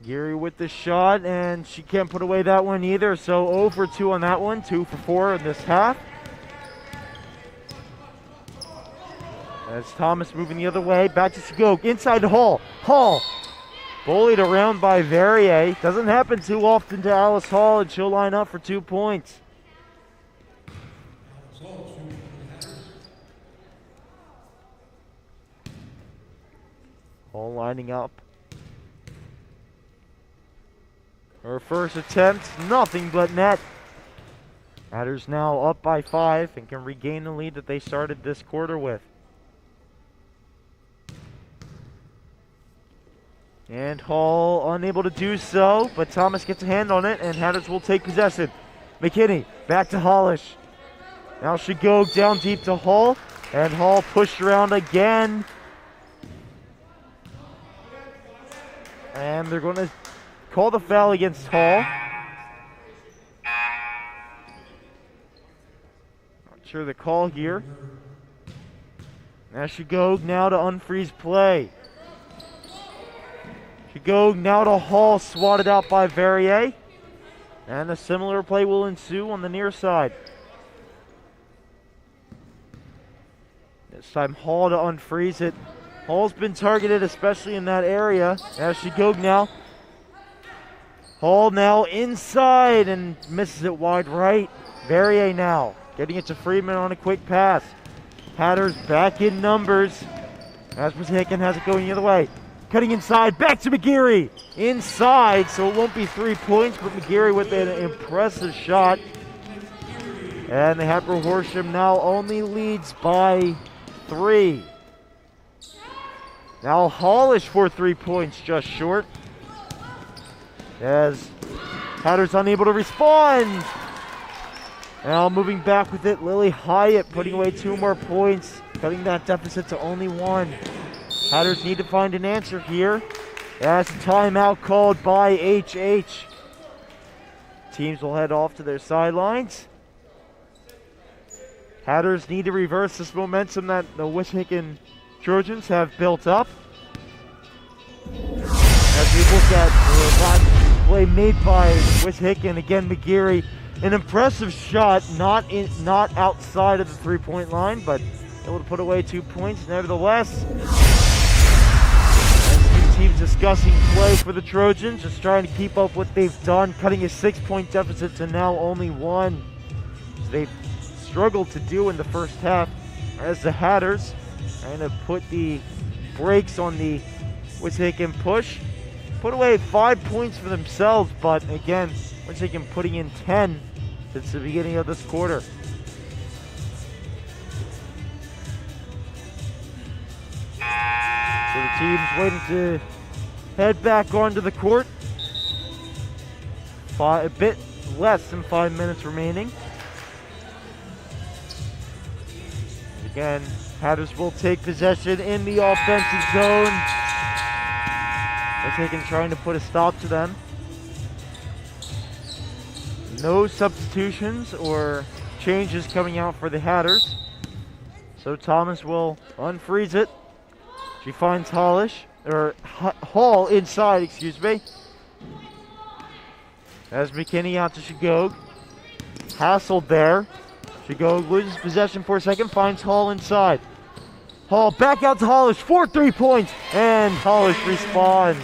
Geary with the shot, and she can't put away that one either, so 0 for 2 on that one, 2 for 4 in this half. As Thomas moving the other way, back to Skog, inside to Hall. Hall, bullied around by Verrier. Doesn't happen too often to Alice Hall, and she'll line up for 2 points. Hall lining up. Her first attempt, nothing but net. Hatters now up by 5 and can regain the lead that they started this quarter with. And Hall unable to do so, but Thomas gets a hand on it, and Hatters will take possession. McKinney back to Hollish. Now she goes down deep to Hall, and Hall pushed around again. And they're going to call the foul against Hall. Not sure the call here. Now she goes now to unfreeze play. She goes now to Hall, swatted out by Verrier. And a similar play will ensue on the near side. This time Hall to unfreeze it. Hall's been targeted, especially in that area. As she goes now. Hall now inside and misses it wide right. Verrier now getting it to Friedman on a quick pass. Hatters back in numbers. As Wissahickon has it going the other way. Cutting inside, back to McGeary. Inside, so it won't be 3 points, but McGeary with an impressive shot. And the Hatboro-Horsham now only leads by 3. Now Hollish for 3 points, just short. As Hatters unable to respond. Now moving back with it, Lily Hyatt putting away 2 more points, cutting that deficit to only 1. Hatters need to find an answer here. That's a timeout called by HH. Teams will head off to their sidelines. Hatters need to reverse this momentum that the Wissahickon Trojans have built up. As we look at the last play made by Wissahickon, again McGeary, an impressive shot, not outside of the 3-point line, but able to put away 2 points nevertheless. As two teams discussing play for the Trojans, just trying to keep up what they've done, cutting a 6-point deficit to now only 1. As they've struggled to do in the first half, as the Hatters trying to put the brakes on the Wissahickon push. Put away 5 points for themselves, but again, Wissahickon putting in 10 since the beginning of this quarter. So the team's waiting to head back onto the court. A bit less than 5 minutes remaining. Again, Hatters will take possession in the offensive zone. Wissahickon trying to put a stop to them. No substitutions or changes coming out for the Hatters. So Thomas will unfreeze it. She finds Hall inside, excuse me. As McKinney out to Shigog. Hassled there. Shigog loses possession for a second, finds Hall inside. Hall back out to Hollish for 3 points, and Hollish responds.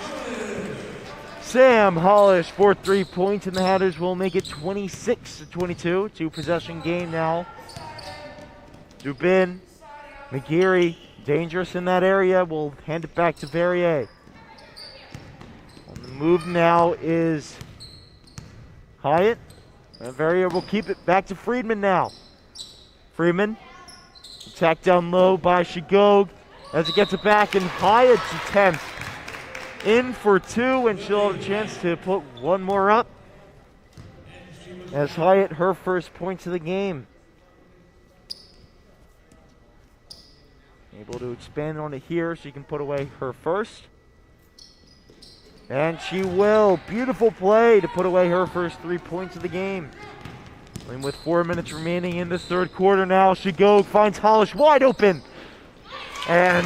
Sam Hollish for 3 points, and the Hatters will make it 26-22. 2-possession game now. Dubin, McGeary, dangerous in that area. We'll hand it back to Verrier. On the move now is Hyatt. And Verrier will keep it back to Friedman now. Freeman, attacked down low by Shigog as he gets it back, and Hyatt's attempt in for 2, and she'll have a chance to put 1 more up. As Hyatt, her first points of the game. Able to expand on it here. She can put away her first. And she will. Beautiful play to put away her first 3 points of the game. And with 4 minutes remaining in this third quarter now, Shigog finds Hollish wide open. And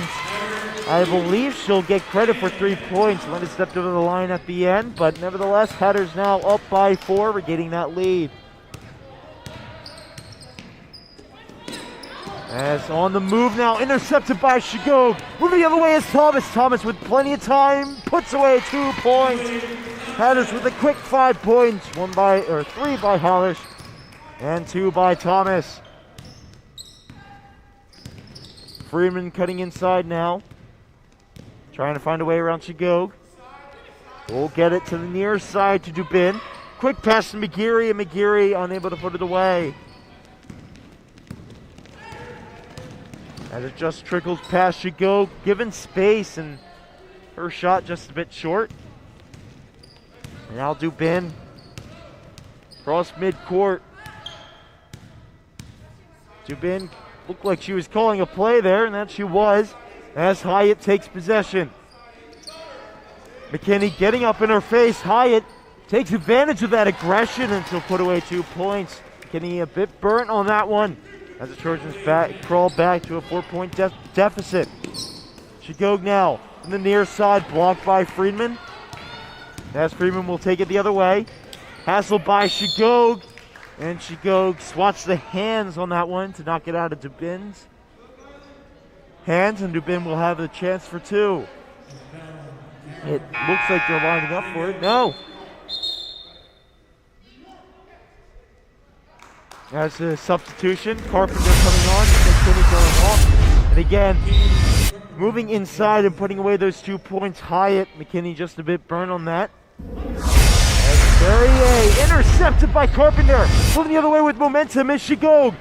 I believe she'll get credit for 3 points. Linda stepped over the line at the end, but nevertheless, Hatters now up by 4. We're getting that lead. As on the move now, intercepted by Shigog. Moving the other way is Thomas. Thomas with plenty of time, puts away 2 points. Hatters with a quick 5 points. 3 by Hollish and 2 by Thomas. Freeman cutting inside now. Trying to find a way around Shigog. We'll get it to the near side to Dubin. Quick pass to McGeary, and McGeary unable to put it away. As it just trickles past Shigog, given space, and her shot just a bit short. And now Dubin. Cross midcourt. Dubin looked like she was calling a play there, and that she was, as Hyatt takes possession. McKinney getting up in her face. Hyatt takes advantage of that aggression, and she'll put away 2 points. McKinney a bit burnt on that one, as the Trojans crawl back to a 4-point deficit. Shigog now in the near side, blocked by Friedman. As Friedman will take it the other way. Hassled by Shigog. And Shigog swats the hands on that one to knock it out of Dubin's hands, and Dubin will have a chance for 2. It looks like they're lining up for it. No. As a substitution, Carpenter coming on, McKinney going off. And again, moving inside and putting away those 2 points. Hyatt, McKinney just a bit burnt on that. Verrier intercepted by Carpenter. Moving the other way with momentum is Shigog.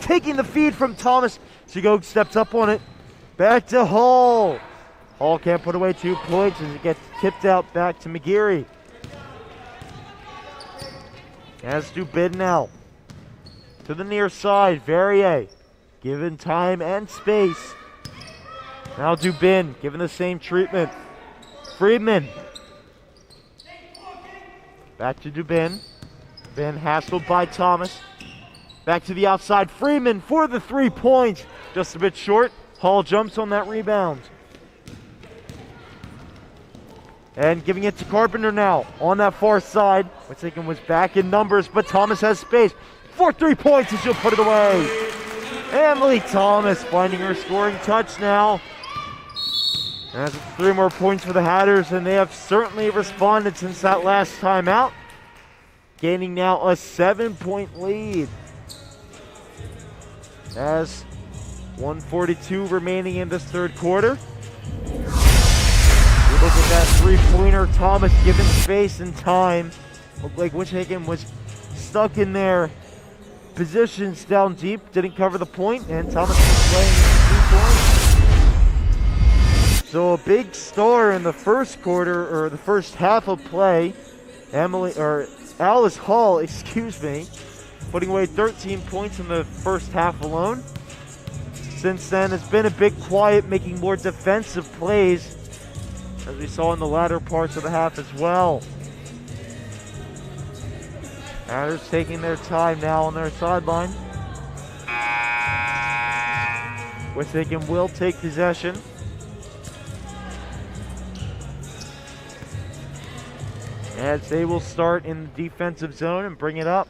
Taking the feed from Thomas. Shigog steps up on it. Back to Hall. Hall can't put away 2 points as it gets tipped out back to McGeary. As Dubin now. To the near side, Verrier. Given time and space. Now Dubin, given the same treatment. Friedman. Back to Dubin. Dubin hassled by Thomas. Back to the outside. Freeman for the 3 points. Just a bit short. Hall jumps on that rebound. And giving it to Carpenter now on that far side. Wissahickon was back in numbers, but Thomas has space. For 3 points, and she'll put it away. Emily Thomas finding her scoring touch now. And that's 3 more points for the Hatters, and they have certainly responded since that last time out. Gaining now a 7-point lead. As 1:42 remaining in this third quarter. We look at that 3-pointer. Thomas given space and time. Looked like Wissahickon was stuck in their positions down deep. Didn't cover the point, and Thomas was playing 3 points. So a big star in the first quarter, or the first half of play. Alice Hall, putting away 13 points in the first half alone. Since then, it's been a bit quiet, making more defensive plays, as we saw in the latter parts of the half as well. Hatters taking their time now on their sideline. Wissahickon will take possession. As they will start in the defensive zone and bring it up.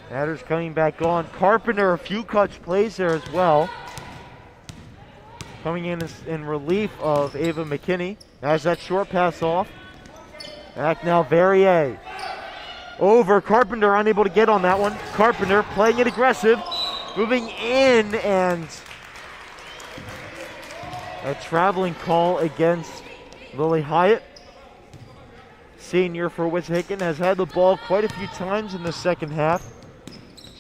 Hatters coming back on. Carpenter, a few clutch plays there as well. Coming in relief of Ava McKinney. As that short pass off. Back now, Verrier. Over, Carpenter unable to get on that one. Carpenter playing it aggressive. Moving in, and a traveling call against Lily Hyatt. Senior for Wissahickon, has had the ball quite a few times in the second half.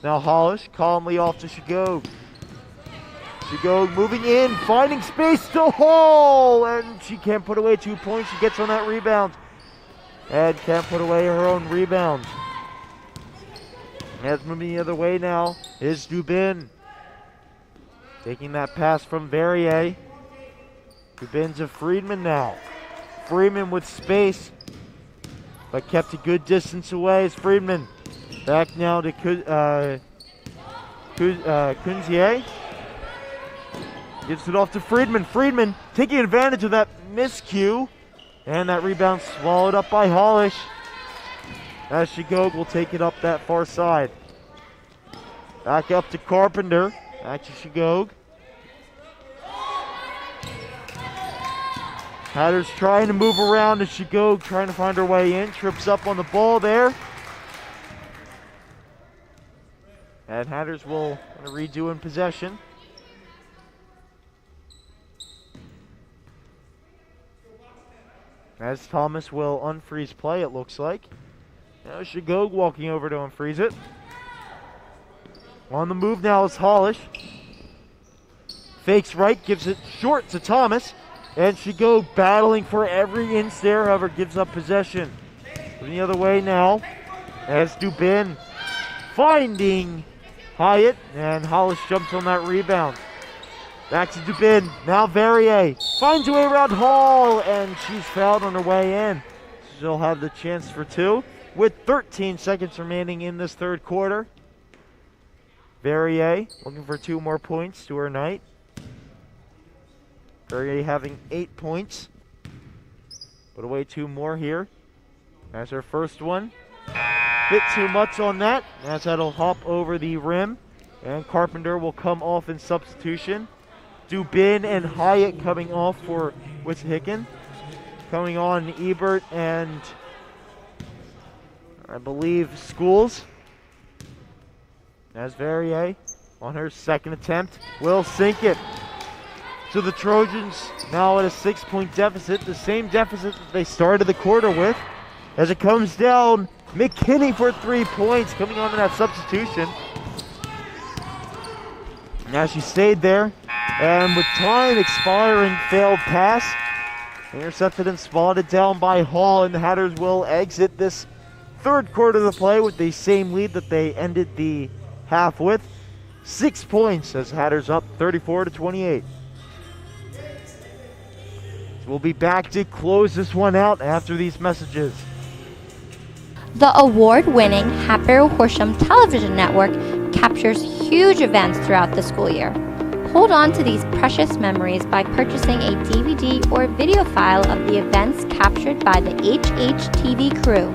Now Hollish calmly off to Shigog. Shigog moving in, finding space to Hall, and she can't put away 2 points. She gets on that rebound and can't put away her own rebound. As moving the other way now is Dubin. Taking that pass from Verrier. Dubin to Friedman now. Friedman with space, but kept a good distance away as Friedman. Back now to Kunzier. Gives it off to Friedman. Friedman taking advantage of that miscue. And that rebound swallowed up by Hollish. As Shigog will take it up that far side. Back up to Carpenter. Back to Shigog. Hatters trying to move around as Shigog trying to find her way in. Trips up on the ball there. And Hatters will redo in possession. As Thomas will unfreeze play, it looks like. Now Shigog walking over to unfreeze it. On the move now is Hollish. Fakes right, gives it short to Thomas. And Shigog battling for every inch there, however, gives up possession. From the other way now, as Dubin finding Hyatt, and Hollis jumps on that rebound. Back to Dubin, now Verrier finds a way around Hall, and she's fouled on her way in. She'll have the chance for two, with 13 seconds remaining in this third quarter. Verrier looking for 2 more points to her night. Verrier having 8 points. Put away 2 more here. That's her first one. Bit too much on that, as that'll hop over the rim. And Carpenter will come off in substitution. Dubin and Hyatt coming off for Wissahickon. Coming on Ebert and I believe Schools. As Verrier on her second attempt will sink it. So the Trojans now at a 6-point deficit, the same deficit that they started the quarter with. As it comes down, McKinney for 3 points coming on in that substitution. Now she stayed there, and with time expiring, failed pass. Intercepted and spotted down by Hall, and the Hatters will exit this third quarter of the play with the same lead that they ended the half with. 6 points as Hatters up 34-28. We'll be back to close this one out after these messages. The award-winning Hatboro-Horsham television network captures huge events throughout the school year. Hold on to these precious memories by purchasing a DVD or video file of the events captured by the HHTV crew.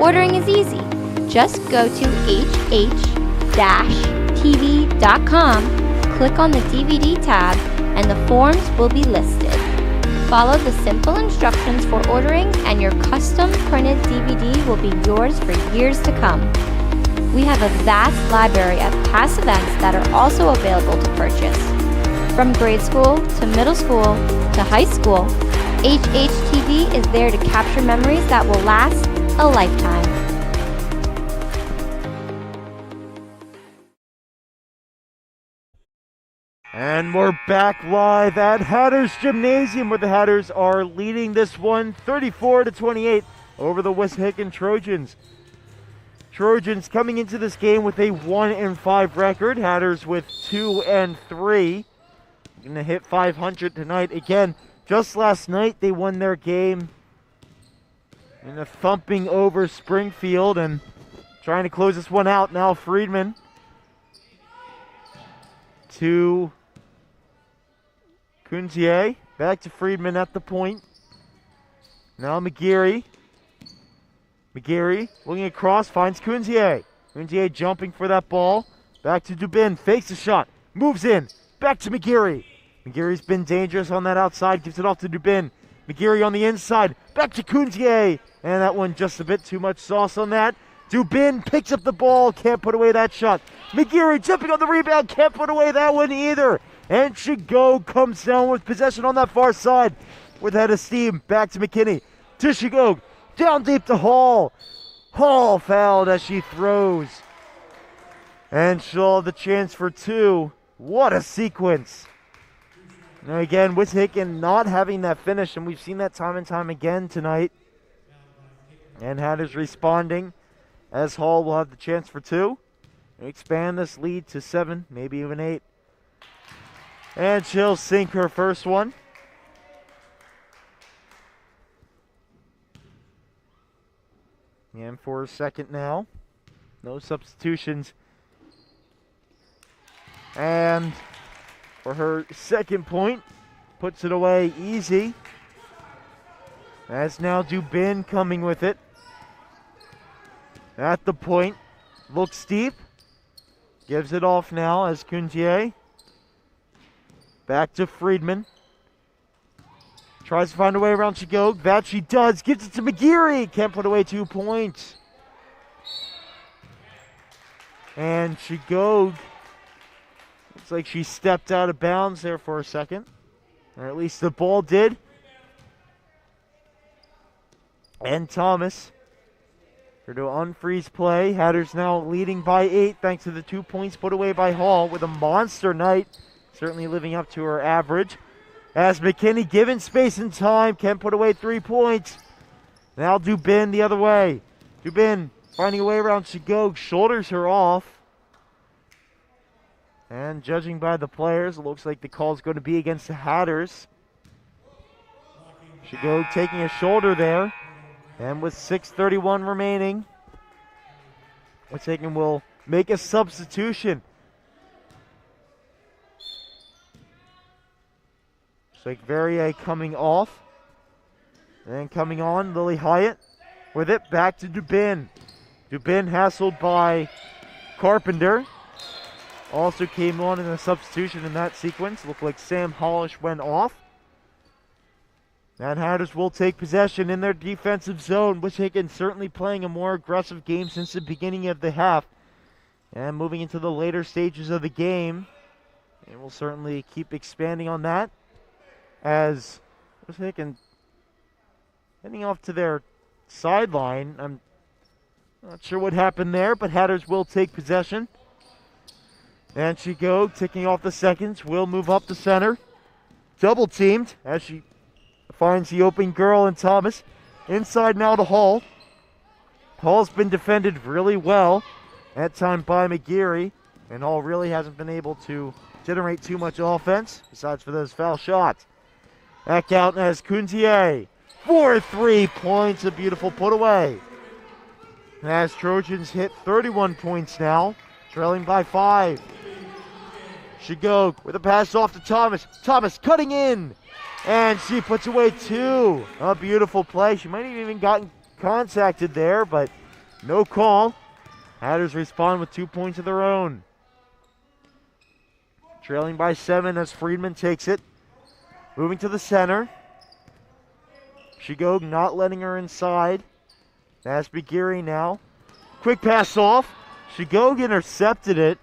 Ordering is easy. Just go to hh-tv.com, click on the DVD tab, and the forms will be listed. Follow the simple instructions for ordering, and your custom printed DVD will be yours for years to come. We have a vast library of past events that are also available to purchase. From grade school to middle school to high school, HHTV is there to capture memories that will last a lifetime. And we're back live at Hatters Gymnasium, where the Hatters are leading this one 34-28 over the Wissahickon Trojans. Trojans coming into this game with a 1-5 record. Hatters with 2-3. Going to hit 500 tonight. Again, just last night they won their game in a thumping over Springfield, and trying to close this one out now. Friedman to Kunzier, back to Friedman at the point. Now McGeary. McGeary looking across, finds Kunzier. Kunzier jumping for that ball. Back to Dubin, fakes the shot, moves in. Back to McGeary. McGeary's been dangerous on that outside, gives it off to Dubin. McGeary on the inside, back to Kunzier. And that one just a bit too much sauce on that. Dubin picks up the ball, can't put away that shot. McGeary jumping on the rebound, can't put away that one either. And Shigog comes down with possession on that far side with head of steam. Back to McKinney, to Shigog, down deep to Hall. Hall fouled as she throws. And she'll have the chance for 2. What a sequence. Now again, Wissahickon not having that finish, and we've seen that time and time again tonight. And Hatters responding as Hall will have the chance for 2. Expand this lead to 7, maybe even 8. And she'll sink her first one. And for her second now. No substitutions. And for her second point, puts it away easy. That's now Dubin coming with it. At the point, looks deep. Gives it off now as Kuntier. Back to Friedman. Tries to find a way around Shigog. That she does. Gives it to McGeary. Can't put away 2 points. And Shigog, looks like she stepped out of bounds there for a second. Or at least the ball did. And Thomas to unfreeze play. Hatters now leading by 8 thanks to the 2 points put away by Hall with a monster night. Certainly living up to her average. As McKinney given space and time, can put away 3 points. Now Dubin the other way. Dubin finding a way around Shigog, shoulders her off. And judging by the players, it looks like the call is going to be against the Hatters. Shigog taking a shoulder there. And with 6:31 remaining, Wissahickon will make a substitution. Looks like Verrier coming off. And coming on, Lily Hyatt with it. Back to Dubin. Dubin hassled by Carpenter. Also came on in a substitution in that sequence. Looked like Sam Hollish went off. And Hatters will take possession in their defensive zone. Wissahickon certainly playing a more aggressive game since the beginning of the half. And moving into the later stages of the game. And we'll certainly keep expanding on that. As Wissahickon heading off to their sideline. I'm not sure what happened there, but Hatters will take possession. And Shigog, ticking off the seconds, will move up the center. Double teamed as she finds the open girl in Thomas. Inside now to Hall. Hall's been defended really well. That time by McGeary. And Hall really hasn't been able to generate too much offense, besides for those foul shots. Back out as Kuntier. 4-3 points, a beautiful put away. As Trojans hit 31 points now, trailing by 5. Shigog with a pass off to Thomas. Thomas cutting in. And she puts away 2. A beautiful play. She might have even gotten contacted there, but no call. Hatters respond with 2 points of their own. Trailing by 7 as Friedman takes it. Moving to the center. Shigog not letting her inside. That's McGeary now. Quick pass off. Shigog intercepted it.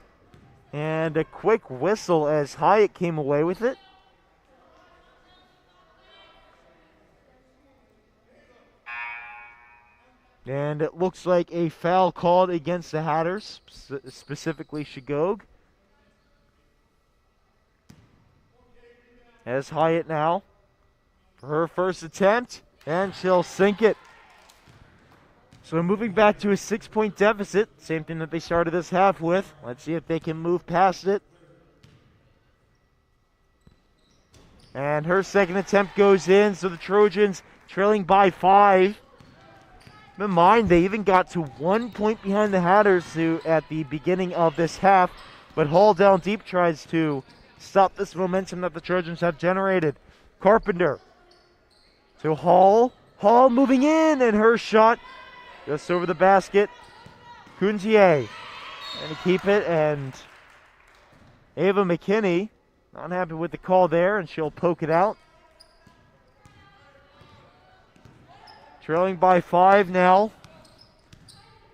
And a quick whistle as Hyatt came away with it. And it looks like a foul called against the Hatters, specifically Shigog. As Hyatt now for her first attempt, and she'll sink it. So moving back to a 6-point deficit, same thing that they started this half with. Let's see if they can move past it. And her second attempt goes in, so the Trojans trailing by 5. Keep in mind, they even got to 1 point behind the Hatters at the beginning of this half, but Hall down deep tries to stop this momentum that the Trojans have generated. Carpenter to Hall. Hall moving in, and her shot just over the basket. Kuntier and to keep it, and Ava McKinney not happy with the call there, and she'll poke it out. Trailing by 5 now.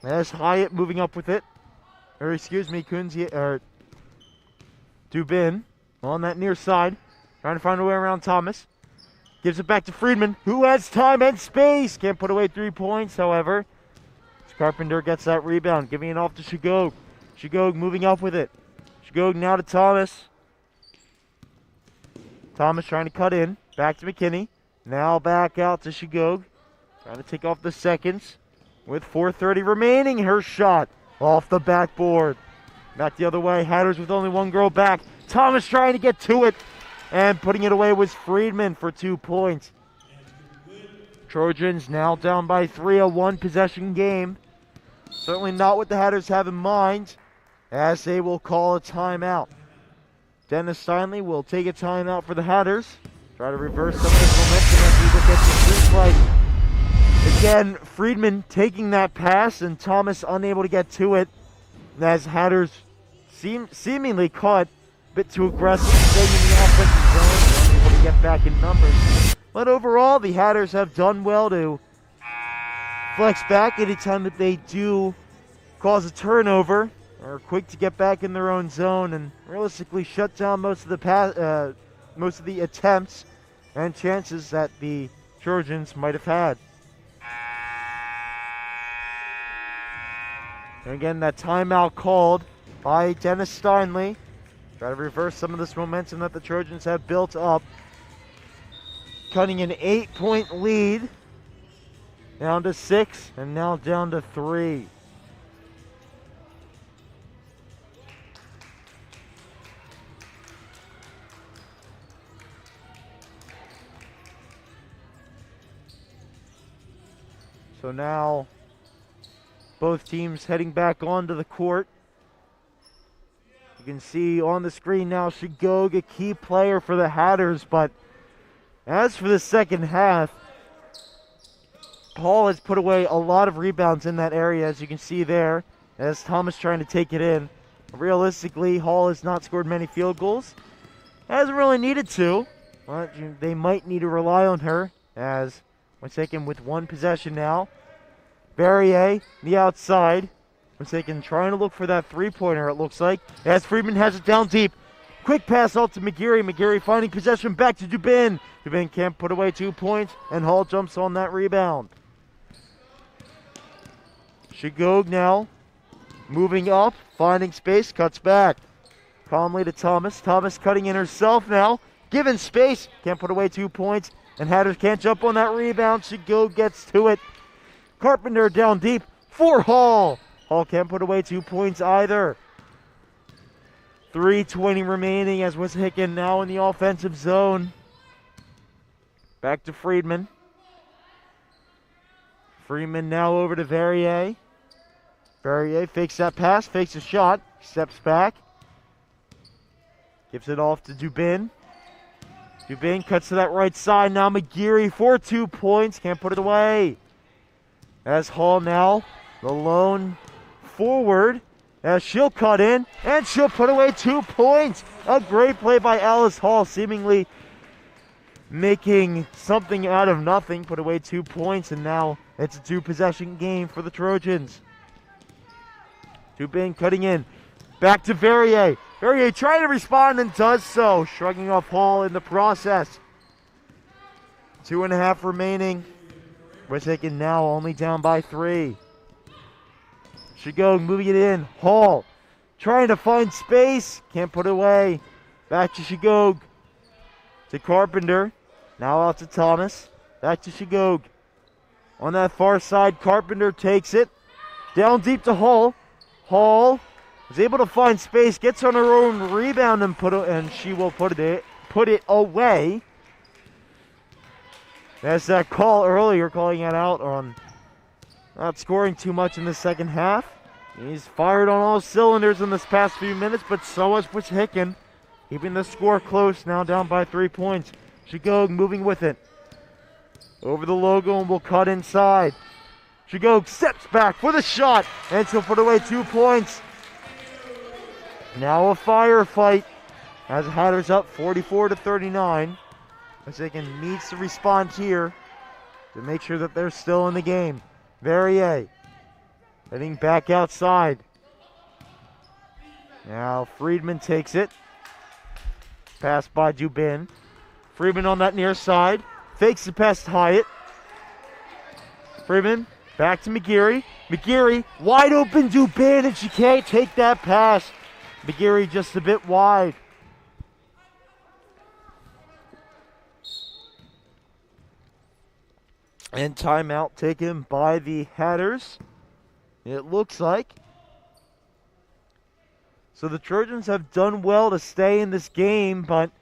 As Hyatt moving up with it. Or excuse me, Dubin on that near side. Trying to find a way around Thomas. Gives it back to Friedman, who has time and space. Can't put away 3 points, however. Carpenter gets that rebound, giving it off to Shigog. Shigog moving up with it. Shigog now to Thomas. Thomas trying to cut in. Back to McKinney. Now back out to Shigog. Trying to take off the seconds. With 4:30 remaining, her shot off the backboard. Back the other way. Hatters with only one girl back. Thomas trying to get to it. And putting it away was Friedman for 2 points. Trojans now down by 3, a 1-possession game. Certainly not what the Hatters have in mind, as they will call a timeout. Dennis Steinley will take a timeout for the Hatters. Try to reverse some of this momentum as we look at the street play. Again, Friedman taking that pass and Thomas unable to get to it, as Hatters seemingly caught a bit too aggressive, staying in the offensive zone, unable to get back in numbers. But overall, the Hatters have done well to flex back anytime that they do cause a turnover. Are quick to get back in their own zone and realistically shut down most of the attempts and chances that the Trojans might have had. And again, that timeout called by Dennis Steinley. Try to reverse some of this momentum that the Trojans have built up. Cutting an 8-point lead down to 6 and now down to 3. So now, both teams heading back onto the court. You can see on the screen now Shigog, a key player for the Hatters, but as for the second half, Hall has put away a lot of rebounds in that area, as you can see there, as Thomas trying to take it in. Realistically, Hall has not scored many field goals. Hasn't really needed to, but they might need to rely on her, as Wissahickon with 1 possession now. Barrier, the outside. Wissahickon trying to look for that 3-pointer, it looks like. As Friedman has it down deep. Quick pass out to McGeary. McGeary finding possession back to Dubin. Dubin can't put away 2 points, and Hall jumps on that rebound. Shigog now moving up, finding space, cuts back. Calmly to Thomas. Thomas cutting in herself now. Given space, can't put away 2 points. And Hatters can't jump on that rebound. Shigog gets to it. Carpenter down deep for Hall. Hall can't put away 2 points either. 3:20 remaining as Wissahickon now in the offensive zone. Back to Friedman. Freeman now over to Verrier. Verrier fakes that pass, fakes a shot, steps back. Gives it off to Dubin. Dubin cuts to that right side. Now McGeary for 2 points. Can't put it away. As Hall now, the lone forward. As she'll cut in, and she'll put away 2 points. A great play by Alice Hall, seemingly making something out of nothing. Put away 2 points, and now it's a 2-possession game for the Trojans. Dubin cutting in. Back to Verrier. Verrier trying to respond and does so, shrugging off Hall in the process. 2.5 remaining. Wissahickon now only down by 3. Shigog moving it in. Hall trying to find space. Can't put it away. Back to Shigog. To Carpenter. Now out to Thomas. Back to Shigog. On that far side, Carpenter takes it. Down deep to Hall. Hall is able to find space. Gets on her own rebound and she will put it away. That's that call earlier, calling it out on not scoring too much in the second half. He's fired on all cylinders in this past few minutes, but so has Wissahickon, keeping the score close, now down by 3 points. Shigog moving with it. Over the logo and will cut inside. Shigog steps back for the shot, and she'll put away 2 points. Now a firefight as Hatters up 44-39. Wissahickon needs to respond here to make sure that they're still in the game. Verrier heading back outside. Now Friedman takes it. Pass by Dubin. Friedman on that near side. Fakes the pass to Hyatt. Friedman back to McGeary. McGeary wide open Dubin, and she can't take that pass. McGeary just a bit wide. And timeout taken by the Hatters, it looks like. So the Trojans have done well to stay in this game, but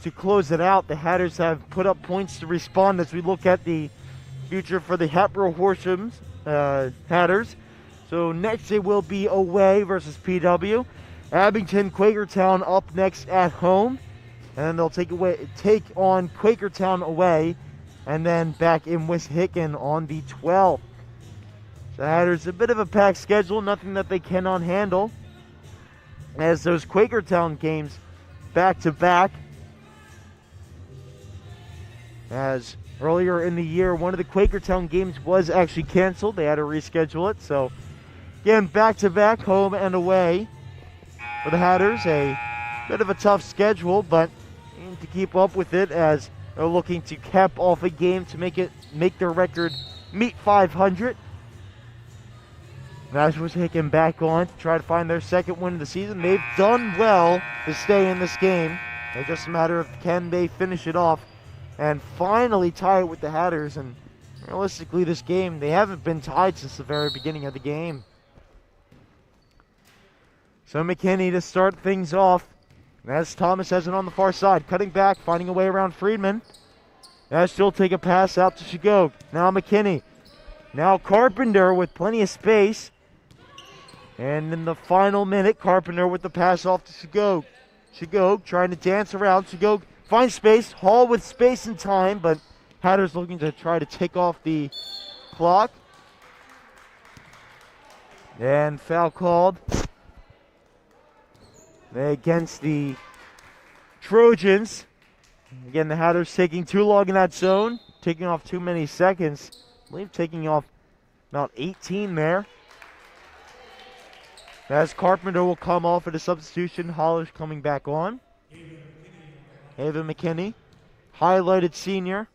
to close it out. The Hatters have put up points to respond as we look at the future for the Hatboro-Horsham Hatters. So next it will be away versus PW. Abington Quakertown up next at home. And they'll take on Quakertown away. And then back in Wissahickon on the 12th. The Hatters, a bit of a packed schedule, nothing that they cannot handle. As those Quakertown games back to back. As earlier in the year, one of the Quakertown games was actually canceled. They had to reschedule it. So, again, back to back, home and away for the Hatters. A bit of a tough schedule, but to keep up with it as they're looking to cap off a game to make their record meet 500. As Wissahickon back on to try to find their second win of the season. They've done well to stay in this game. It's just a matter of can they finish it off and finally tie it with the Hatters. And realistically, this game, they haven't been tied since the very beginning of the game. So McKinney to start things off. As Thomas has it on the far side, cutting back, finding a way around Friedman. As she'll take a pass out to Shigog. Now McKinney. Now Carpenter with plenty of space. And in the final minute, Carpenter with the pass off to Shigog. Shigog trying to dance around. Shigog finds space. Hall with space and time, but Hatters looking to try to take off the clock. And foul called against the Trojans. Again, the Hatters taking too long in that zone, taking off too many seconds. I believe taking off about 18 there. As Carpenter will come off at a substitution, Holler's coming back on. Ava McKinney, highlighted senior.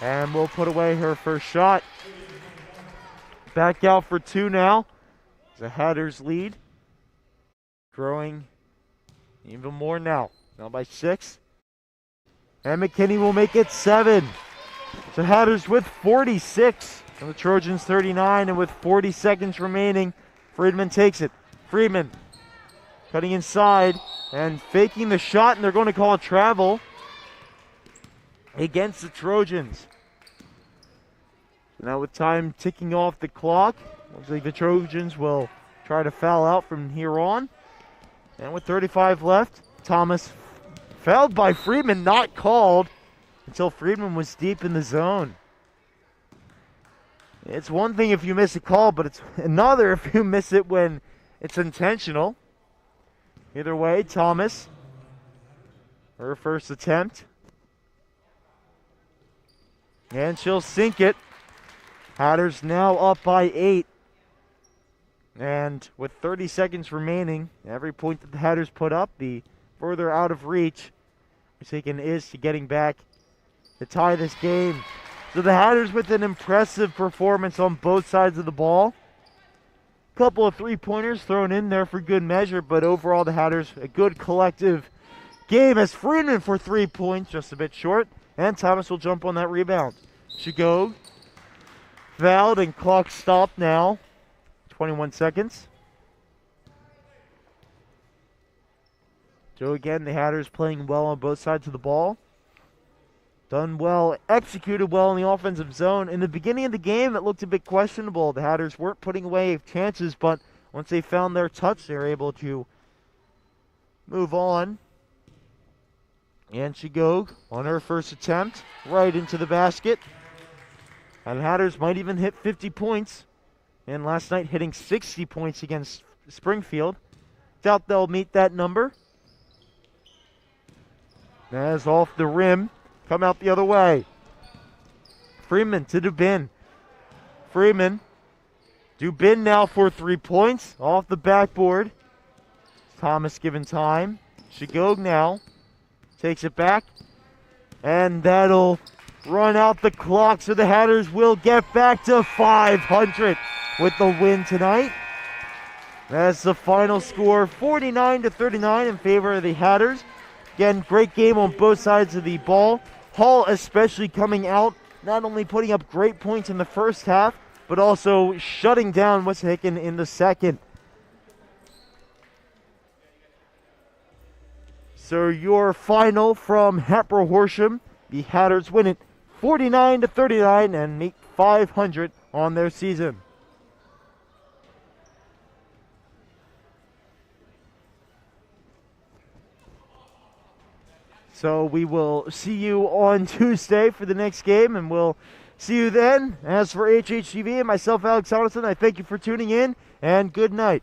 And will put away her first shot. Back out for two now. The Hatters lead. Growing even more now. Now by 6. And McKinney will make it 7. The Hatters with 46. And the Trojans 39. And with 40 seconds remaining, Friedman takes it. Friedman cutting inside and faking the shot. And they're going to call a travel against the Trojans. So now with time ticking off the clock, looks like the Trojans will try to foul out from here on. And with 35 left, Thomas fouled by Friedman, not called until Friedman was deep in the zone. It's one thing if you miss a call, but it's another if you miss it when it's intentional. Either way, Thomas, her first attempt. And she'll sink it. Hatters now up by 8. And with 30 seconds remaining, every point that the Hatters put up, the further out of reach Wissahickon is to getting back to tie this game. So the Hatters with an impressive performance on both sides of the ball. Couple of three-pointers thrown in there for good measure, but overall the Hatters, a good collective game as Friedman for 3 points, just a bit short. And Thomas will jump on that rebound. Shigog fouled and clock stopped now. 21 seconds. So again, the Hatters playing well on both sides of the ball. Done well, executed well in the offensive zone. In the beginning of the game, it looked a bit questionable. The Hatters weren't putting away chances, but once they found their touch, they were able to move on. And Shigog on her first attempt, right into the basket. And the Hatters might even hit 50 points. And last night hitting 60 points against Springfield. Doubt they'll meet that number. As off the rim, come out the other way. Freeman to Dubin. Freeman. Dubin now for 3 points. Off the backboard. Thomas given time. Shigog now. Takes it back. And that'll run out the clock, so the Hatters will get back to 500 with the win tonight. That's the final score, 49-39 in favor of the Hatters. Again, great game on both sides of the ball. Hall especially coming out, not only putting up great points in the first half, but also shutting down Wissahickon in the second. So your final from Hatboro-Horsham, the Hatters win it 49-39 and make 500 on their season. So we will see you on Tuesday for the next game, and we'll see you then. As for HHTV and myself, Alex Anderson, I thank you for tuning in, and good night.